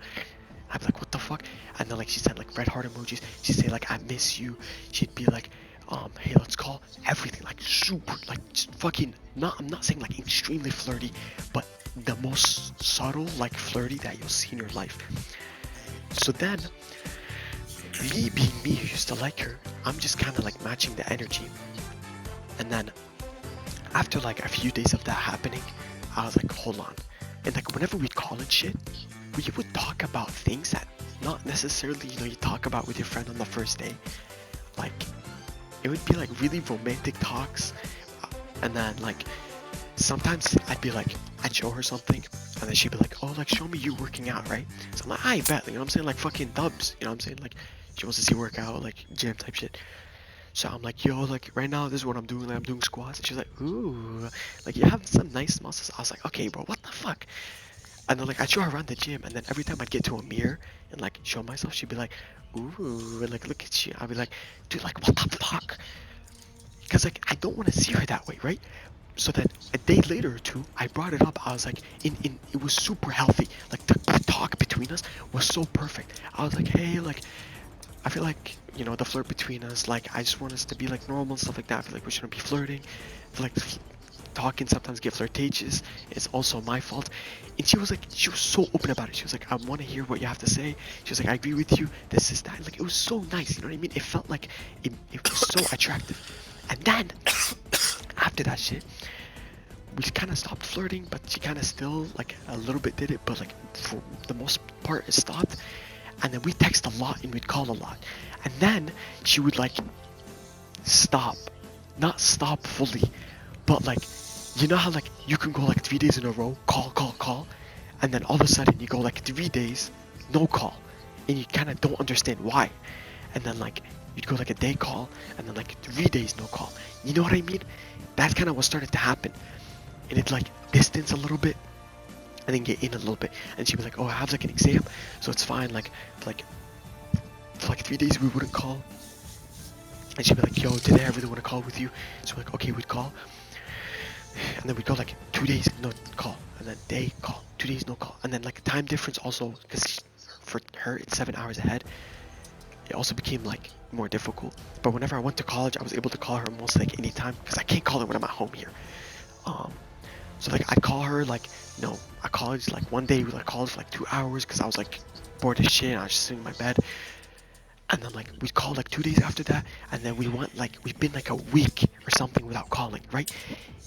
I'd be like, what the fuck? And then like she sent like red heart emojis. She'd say like, I miss you. She'd be like, hey, let's call. Everything like super, like just fucking not. I'm not saying like extremely flirty, but the most subtle like flirty that you'll see in your life. So then, me being me who used to like her, I'm just kind of like matching the energy. And then after like a few days of that happening, I was like, hold on. And like whenever we'd call and shit, we would talk about things that not necessarily, you know, you talk about with your friend on the first day. Like it would be like really romantic talks. And then like sometimes I'd be like, I'd show her something, and then she'd be like, oh, like show me you working out, right? So I'm like, I bet, you know what I'm saying? Like fucking dubs, you know what I'm saying? Like she wants to see workout, like gym type shit. So I'm like, yo, like right now this is what I'm doing, like I'm doing squats. And she's like, ooh, like you have some nice muscles. I was like, okay, bro, what the fuck? And then like I'd show her around the gym, and then every time I'd get to a mirror and like show myself, she'd be like, ooh, like look at you. I'd be like, dude, like what the fuck? Because like I don't want to see her that way, right? So then a day later or two, I brought it up. I was like, it was super healthy. Like the talk between us was so perfect. I was like, hey, like I feel like, you know, the flirt between us, like I just want us to be like normal and stuff like that. I feel like we shouldn't be flirting. I feel like talking sometimes get flirtatious. It's also my fault. And she was so open about it. She was like, I want to hear what you have to say. She was like, I agree with you. This is that. Like it was so nice. You know what I mean? It felt like it was so attractive. And then after that shit, we kind of stopped flirting, but she kind of still like a little bit did it, but like for the most part it stopped. And then we text a lot and we'd call a lot, and then she would like stop, not stop fully, but like, you know how like you can go like 3 days in a row, call, and then all of a sudden you go like 3 days no call, and you kind of don't understand why. And then like you'd go like a day call, and then like 3 days no call. You know what I mean? That's kind of what started to happen. And it like distance a little bit and then get in a little bit. And she'd be like, oh, I have like an exam, so it's fine. Like for like 3 days we wouldn't call. And she'd be like, yo, today I really want to call with you. So we're like, okay, we'd call. And then we'd go like 2 days no call, and then day call, 2 days no call. And then like time difference also, because for her it's 7 hours ahead, it also became like more difficult. But whenever I went to college, I was able to call her almost like anytime, because I can't call her when I'm at home here. So like I'd call her like, no, I called like one day we like called for like 2 hours because I was like bored as shit and I was just sitting in my bed. And then like we'd call like 2 days after that, and then we've been like a week or something without calling, right?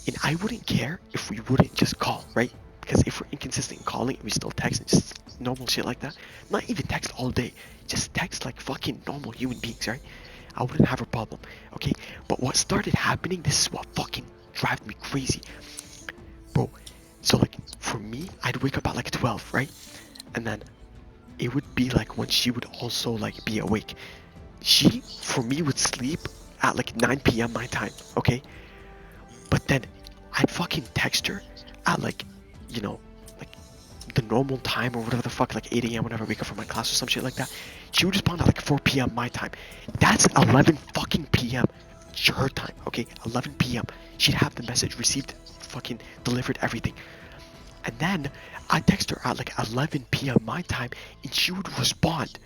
And I wouldn't care if we wouldn't just call, right? Because if we're inconsistent in calling, we still text and just normal shit like that. Not even text all day, just text like fucking normal human beings, right? I wouldn't have a problem, okay? But what started happening, this is what fucking drives me crazy. Bro, so like for me, I'd wake up at like 12, right? And then it would be like when she would also like be awake. She, for me, would sleep at like 9 p.m. my time, okay? But then I'd fucking text her at like you know, like the normal time or whatever the fuck, like 8 a.m. whenever I wake up from my class or some shit like that, she would respond at like 4 p.m. my time. That's 11 fucking p.m. her time, okay? 11 p.m. She'd have the message received, fucking delivered, everything. And then I text her at like 11 p.m. my time, and she would respond.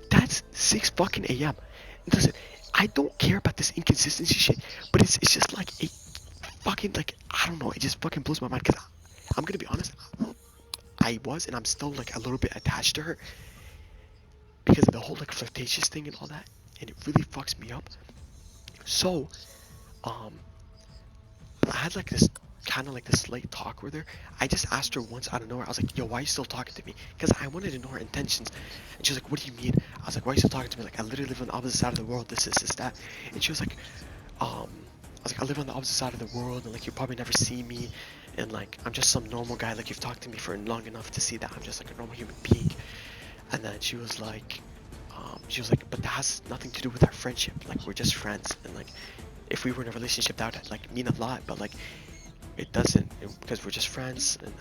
That's 6 fucking a.m. Listen, I don't care about this inconsistency shit, but it's just like a fucking, like, I don't know, it just fucking blows my mind, because I'm gonna be honest, I was and I'm still like a little bit attached to her because of the whole like flirtatious thing and all that, and it really fucks me up. So, um, I had like this kind of like this slight talk with her. I just asked her once out of nowhere. I was like, "Yo, why are you still talking to me?" Because I wanted to know her intentions. And she was like, "What do you mean?" I was like, "Why are you still talking to me? Like, I literally live on the opposite side of the world. This, that." And she was like, I was like, "I live on the opposite side of the world, and like you probably never see me, and like I'm just some normal guy. Like you've talked to me for long enough to see that I'm just like a normal human being." And then she was like, "But that has nothing to do with our friendship. Like we're just friends, and like if we were in a relationship, that would like mean a lot. But like it doesn't, because we're just friends." And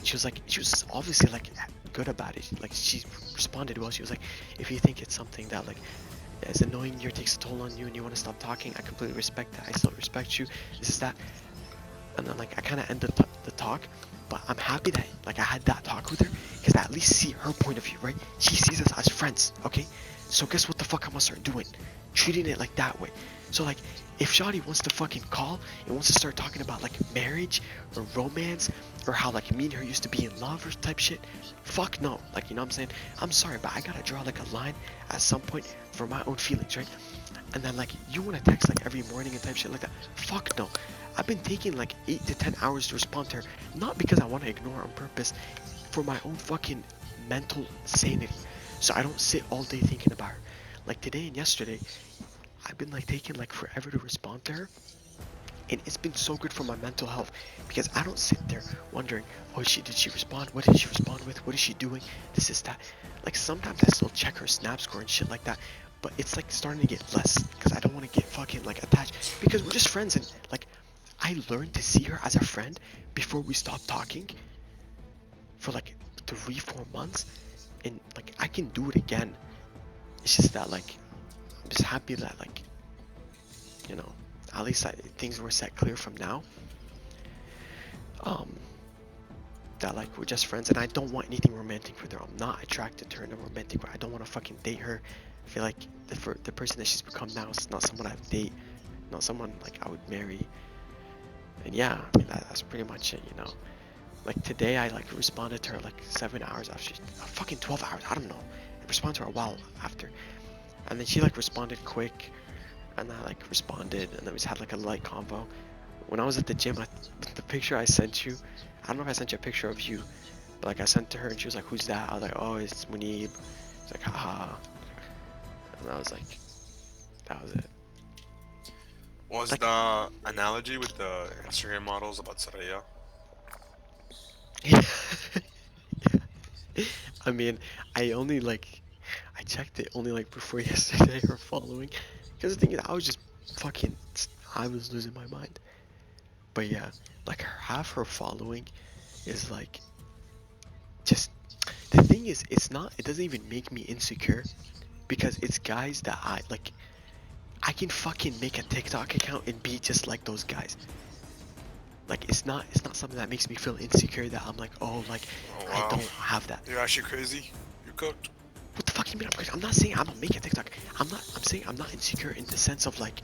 she was obviously like good about it. Like she responded well. She was like, "If you think it's something that like is annoying you or takes a toll on you and you want to stop talking, I completely respect that. I still respect you. This is that." And then like I kind of ended the talk, but I'm happy that like I had that talk with her, because I at least see her point of view, right? She sees us as friends, okay? So guess what the fuck I'm gonna start doing? Treating it like that way. So like, if Shawty wants to fucking call and wants to start talking about like marriage or romance or how like me and her used to be in love or type shit, fuck no. Like, you know what I'm saying? I'm sorry, but I gotta draw like a line at some point for my own feelings, right? And then like, you wanna text like every morning and type shit like that? Fuck no. I've been taking like 8 to 10 hours to respond to her, not because I want to ignore her on purpose, for my own fucking mental sanity. So I don't sit all day thinking about her. Like today and yesterday, I've been like taking like forever to respond to her, and it's been so good for my mental health, because I don't sit there wondering, oh, did she respond? What did she respond with? What is she doing? This is that. Like sometimes I still check her snap score and shit like that, but it's like starting to get less, because I don't want to get fucking like attached, because we're just friends. And like, I learned to see her as a friend before we stopped talking for like 3-4 months, and like I can do it again. It's just that like I'm just happy that like, you know, at least things were set clear from now. Um, that like we're just friends, and I don't want anything romantic with her. I'm not attracted to her in a romantic way. I don't want to fucking date her. I feel like the person that she's become now is not someone I'd date, not someone like I would marry. And yeah, I mean that's pretty much it, you know. Like today I like responded to her like 7 hours after fucking 12 hours, I don't know. I responded to her a while after. And then she like responded quick, and I like responded, and then we just had like a light convo. When I was at the gym, the picture I sent you, I don't know if I sent you a picture of you, but like I sent to her and she was like, "Who's that?" I was like, "Oh, it's Munib." It's like, haha. And I was like, that was it. Was Like, the analogy with the Instagram models about Saraya? yeah. I mean, I only like, I checked it only like before yesterday or following, because the thing is, I was just fucking, I was losing my mind. But yeah, like half her following is like, just, the thing is, it doesn't even make me insecure, because it's guys that I like. I can fucking make a TikTok account and be just like those guys. Like it's not something that makes me feel insecure, that I'm like, oh, like Oh I wow. don't have that. You're actually crazy. You cooked. What the fuck you mean I'm crazy? I'm not saying I'm gonna make a TikTok. I'm saying I'm not insecure in the sense of like,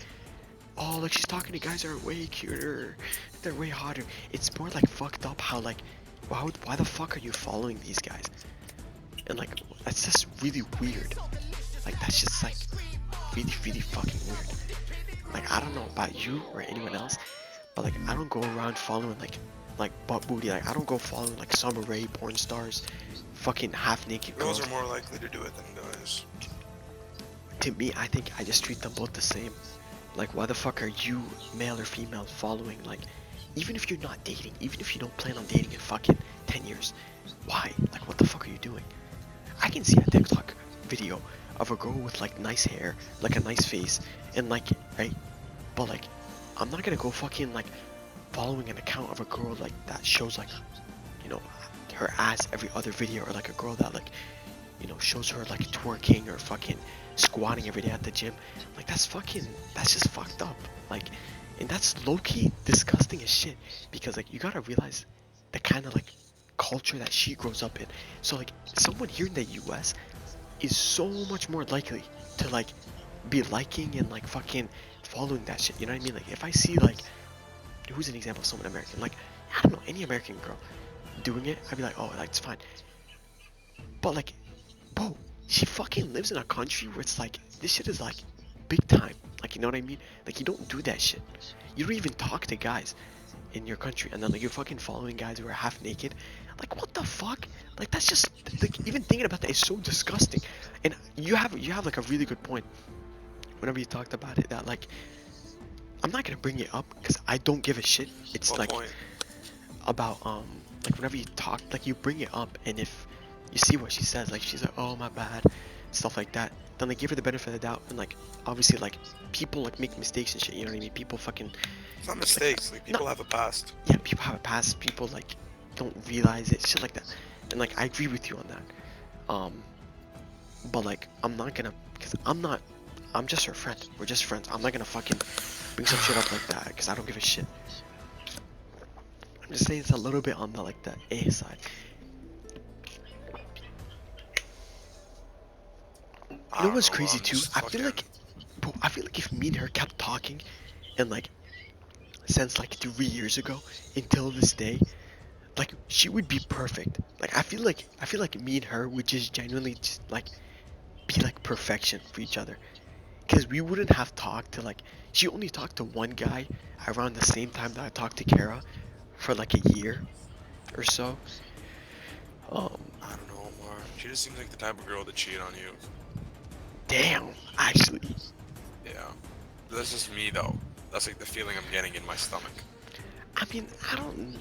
oh, like she's talking to guys that are way cuter, they're way hotter. It's more like fucked up how like, why the fuck are you following these guys? And like, that's just really weird. Like that's just like really, really fucking weird. Like I don't know about you or anyone else, but like I don't go around following like butt booty. Like I don't go following like Summer Rae porn stars, fucking half naked Girls girls. are more likely to do it than guys. To me, I think I just treat them both the same. Like why the fuck are you, male or female, following like, even if you're not dating, even if you don't plan on dating in fucking 10 years, why? Like what the fuck are you doing? I can see a TikTok video of a girl with like nice hair, like a nice face, and like, right? But like, I'm not gonna go fucking like following an account of a girl like that shows like know, her ass every other video, or like a girl that like, you know, shows her like twerking or fucking squatting every day at the gym. Like that's just fucked up. Like, and that's low-key disgusting as shit, because like you gotta realize the kind of like culture that she grows up in. So like someone here in the US is so much more likely to like be liking and like fucking following that shit. You know what I mean? Like if I see like, who's an example of someone American? Like, I don't know, any American girl doing it, I'd be like, oh, like it's fine. But like, bro, she fucking lives in a country where it's like, this shit is like big time. Like, you know what I mean? Like, you don't do that shit. You don't even talk to guys in your country, and then like you're fucking following guys who are half naked. Like, what the fuck? Like, that's just like, even thinking about that is so disgusting. And you have like a really good point whenever you talked about it, that like, I'm not gonna bring it up because I don't give a shit. It's What like point? about like whenever you talk, like you bring it up, and if you see what she says, like she's like, oh my bad, stuff like that, then like give her the benefit of the doubt, and like obviously like people like make mistakes and shit, you know what I mean? People fucking, It's not mistakes. Like people have a past. yeah, people have a past, people like don't realize it, shit like that. And like I agree with you on that. But like I'm not gonna, because I'm just her friend. We're just friends. I'm not gonna fucking bring some shit up like that because I don't give a shit. I'm just saying it's a little bit on the like the A side. You know what's crazy too? I feel like, bro, I feel like if me and her kept talking, and like since like 3 years ago until this day, like she would be perfect. Like I feel like me and her would just genuinely just like be like perfection for each other. Cause we wouldn't have talked to like, she only talked to one guy around the same time that I talked to Kara for like a year or so. I don't know, Omar. She just seems like the type of girl to cheat on you. Damn, actually, Yeah. That's just me though. That's like the feeling I'm getting in my stomach. I mean, I don't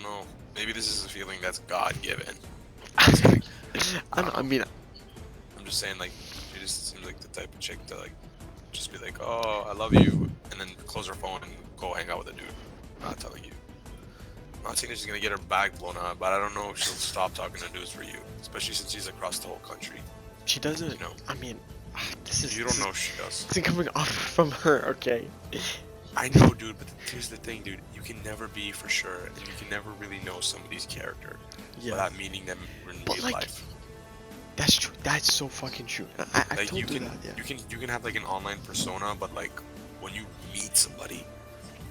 know. Maybe this is a feeling that's God given. I mean, I'm just saying, like, she just seems like the type of chick to like just be like, oh, I love you, and then close her phone and go hang out with a dude. I'm not telling you. I'm not saying that she's gonna get her bag blown out, but I don't know if she'll stop talking to dudes for you, especially since she's across the whole country. she doesn't. You know. I mean, this is. You don't know if she does. This is coming off from her, okay? I know, dude, but here's the thing, dude. You can never be for sure, and you can never really know somebody's character without meeting them in But, real like, life. That's true. That's so fucking true. I Like told you can, that. Yeah. you can have like an online persona, but like when you meet somebody,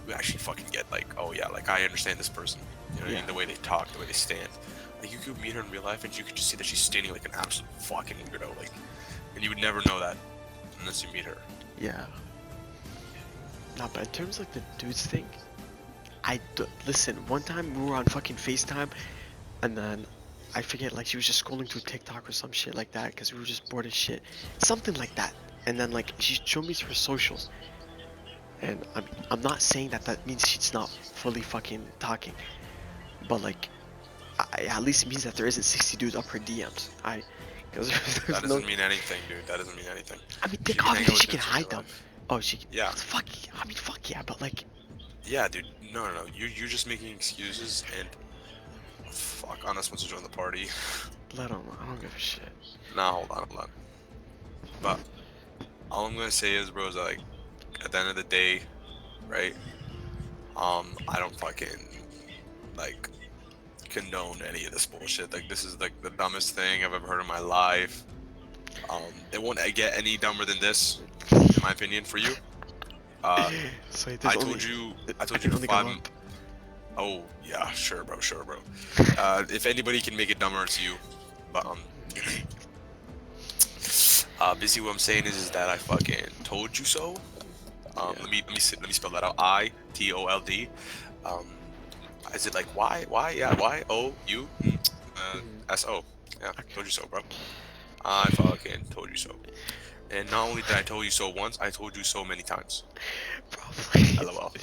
you actually fucking get like, oh yeah, like I understand this person. You know what I Yeah. mean? The way they talk, the way they stand. Like you could meet her in real life, and you could just see that she's standing like an absolute fucking weirdo, like, and you would never know that unless you meet her. Yeah. No, but in terms of like the dudes thing, listen. One time we were on fucking FaceTime, and then I forget, like she was just scrolling through TikTok or some shit like that because we were just bored as shit, something like that. And then like she showed me her socials, and I'm not saying that that means she's not fully fucking talking, but like at least it means that there isn't 60 dudes up her DMs. Because That there's doesn't no. mean anything, dude. That doesn't mean anything. I mean, She can hang out obviously with she can dudes in hide real them. life. Oh, she. Yeah. Fuck. I mean, fuck yeah, but like. Yeah, dude. No. You're just making excuses, and fuck, Honest wants to join the party. Let them. I don't give a shit. Nah, hold on. But all I'm gonna say is, bro, is that, like, at the end of the day, right? I don't fucking like condone any of this bullshit. Like, this is like the dumbest thing I've ever heard in my life. It won't get any dumber than this, in my opinion, for you. So I told you only go 5. up. Oh yeah, sure, bro. If anybody can make it dumber, it's you. But basically what I'm saying is that I fucking told you so. Let me spell that out. ITOLD. Is it like Y? Yeah, YOU SO. Yeah, told you so, bro. I fucking told you so. And not only did I tell you so once, I told you so many times. Bro, please. LOL.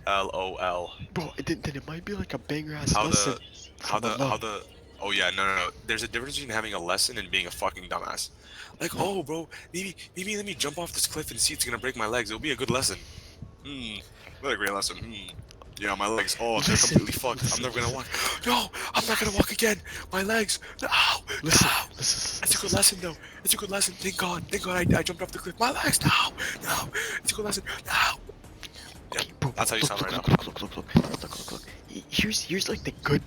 LOL. Bro, then it might be like a banger ass lesson. How the oh yeah, no. There's a difference between having a lesson and being a fucking dumbass. Like, oh bro, maybe let me jump off this cliff and see it's gonna break my legs. It'll be a good lesson. What a great lesson. Yeah, my legs. Oh, they're Listen, completely fucked. listen, I'm never gonna listen. walk. No, I'm not gonna walk again. My legs. No, Listen, no. listen, It's a good listen. lesson, though. It's a good lesson. Thank God. Thank God I jumped off the cliff. My legs. No, no. It's a good lesson. No. Yeah, Okay, bro, that's how you look, sound look, right look, now. look, look, look, look, look, look, look. Here's like the good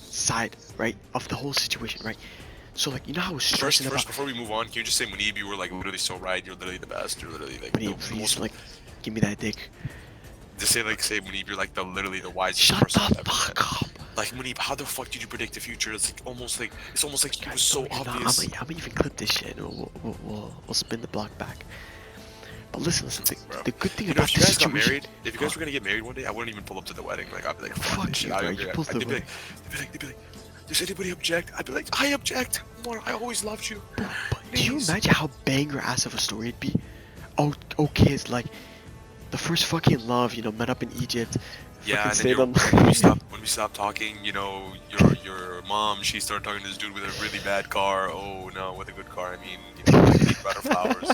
side, right, of the whole situation, right? So like, you know how I was stressing First, about before we move on, can you just say, Munib, you were like literally so right. You're literally the best. You're literally like when he the please most. like give me that dick. Just say Munib, you're like the literally the wisest Shut person the I've ever met. fuck up. Like Munib, how the fuck did you predict the future? It's almost like it God, was so no, you're not. obvious. I'm gonna even clip this shit and we'll spin the block back. But listen, Bro. the good thing You know, about if you this guys got situation, married, if you guys were gonna get married one day, I wouldn't even pull up to the wedding. Like I'd be like, fuck this shit. you, bro, you pulled the They'd be like, does anybody object? I'd be like, I object. More, I always loved you. but do you Please. imagine how banger ass of a story it'd be? Oh, kids, like the first fucking love, you know, met up in Egypt. Yeah, Fucking and then stayed on. when we stopped talking, you know, your mom, she started talking to this dude with a really bad car. Oh no, with a good car, I mean, you know, he brought her flowers.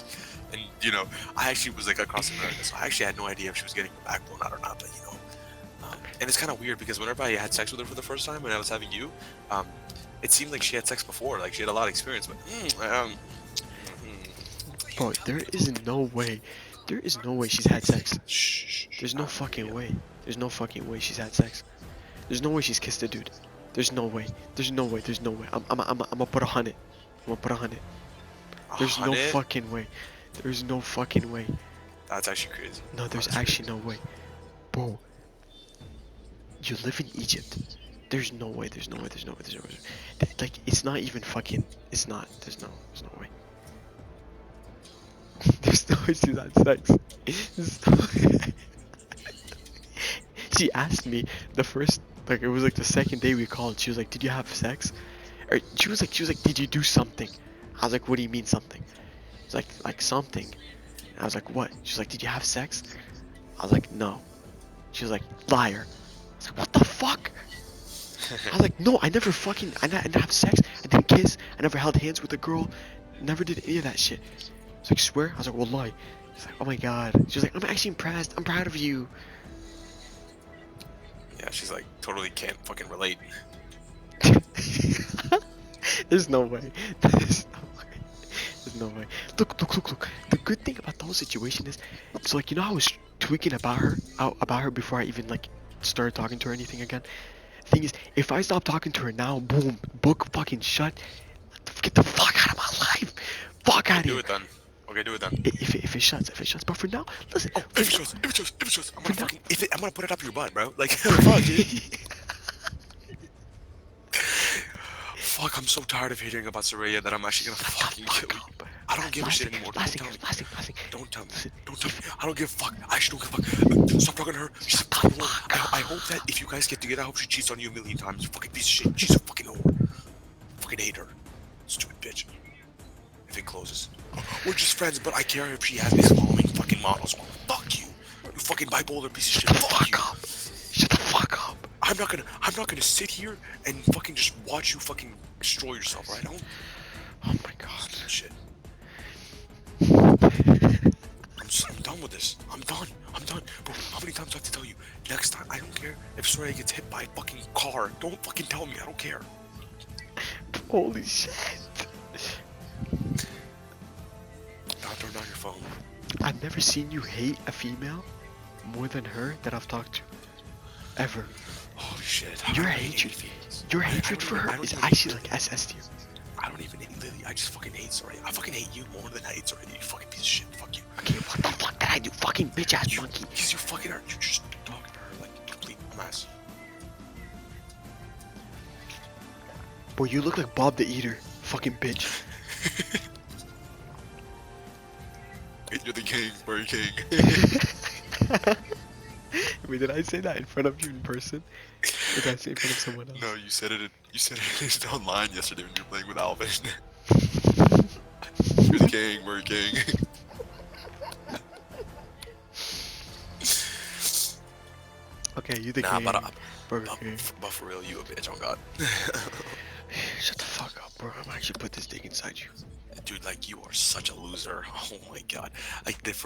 And you know, I actually was like across America, so I actually had no idea if she was getting her backbone out or not. But you know, and it's kind of weird because whenever I had sex with her for the first time when I was having you, it seemed like she had sex before, like she had a lot of experience. But Bro, there is no way. There is no way she's had sex. shh, There's no fucking way. There's no fucking way she's had sex. There's no way she's kissed a dude. There's no way. There's no way. There's no way. I'm gonna put 100. I'm gonna put 100. There's no 100? fucking way. There's no fucking way. That's actually crazy. No, there's That's actually no way. Bro, you live in Egypt. There's no way. There's no way. There's no way. There's no way. Like, it's not even fucking. It's not. There's no way. There's no way she's had sex. There's no- She asked me the first, like, it was like the second day we called. She was like, "Did you have sex?" Or she was like, "Did you do something?" I was like, "What do you mean something?" She's like something. And I was like, "What?" She's like, "Did you have sex?" I was like, "No." She was like, "Liar." I was like, "What the fuck?" I was like, "No, I never fucking, I didn't have sex. I didn't kiss. I never held hands with a girl. Never did any of that shit." She's like, "Swear?" I was like, "Well, lie." She's like, "Oh my god." She was like, "I'm actually impressed. I'm proud of you." Yeah, she's like totally can't fucking relate. There's no way. There's no way. There's no way. Look. The good thing about the whole situation is, so like, you know how I was tweaking about her before I even like started talking to her or anything again? Thing is, if I stop talking to her now, boom, book fucking shut. Get the fuck out of my life. Fuck out of Do here. it then. Okay, do it then. If it shuts. But for now, listen. Oh, if it shows, I'm gonna put it up your butt, bro. Like, fuck, dude. Fuck, I'm so tired of hearing about Soraya that I'm actually gonna fucking kill you. I don't give a shit anymore. Don't tell me. Don't tell me. Don't tell me. I don't give a fuck. I actually don't give a fuck. Stop talking to her. She's a fucking whore. I hope that if you guys get together, I hope she cheats on you a million times. You fucking piece of shit. She's a fucking whore. Fucking hate her. Stupid bitch. If it closes. We're just friends, but I care if she has these following fucking models. Fuck you. You fucking bipolar piece of shit. Fuck you. Shut the fuck up. I'm not gonna sit here and fucking just watch you fucking destroy yourself, right? Oh my god. Shit. I'm done with this. I'm done. Bro, how many times do I have to tell you? Next time, I don't care if Soraya gets hit by a fucking car. Don't fucking tell me. I don't care. Holy shit. Now turn on your phone. I've never seen you hate a female more than her that I've talked to. Ever. Oh shit. Your I don't hate hatred, any females. your I hatred don't for even- I her don't is even actually hate like SS tier. I don't even hate Lily. I just fucking hate Soraya. I fucking hate you more than I hate Soraya. You fucking piece of shit. Fuck you. Okay, what the fuck did I do? Fucking bitch ass monkey. Because you fucking are. You're just talking to her like complete mess. Boy, you look like Bob the Eater. Fucking bitch. You're the king, Murray King. Wait, did I say that in front of you in person? Or did I say it in front of someone else? No, you said it online yesterday when you were playing with Alvin. You're the king, Murray King. Okay, you the Nah, king. Burger King. but for real, you a bitch, oh god. Shut the fuck up, bro. I'm actually put this dick inside you. Dude, like, you are such a loser. Oh my god. Like, the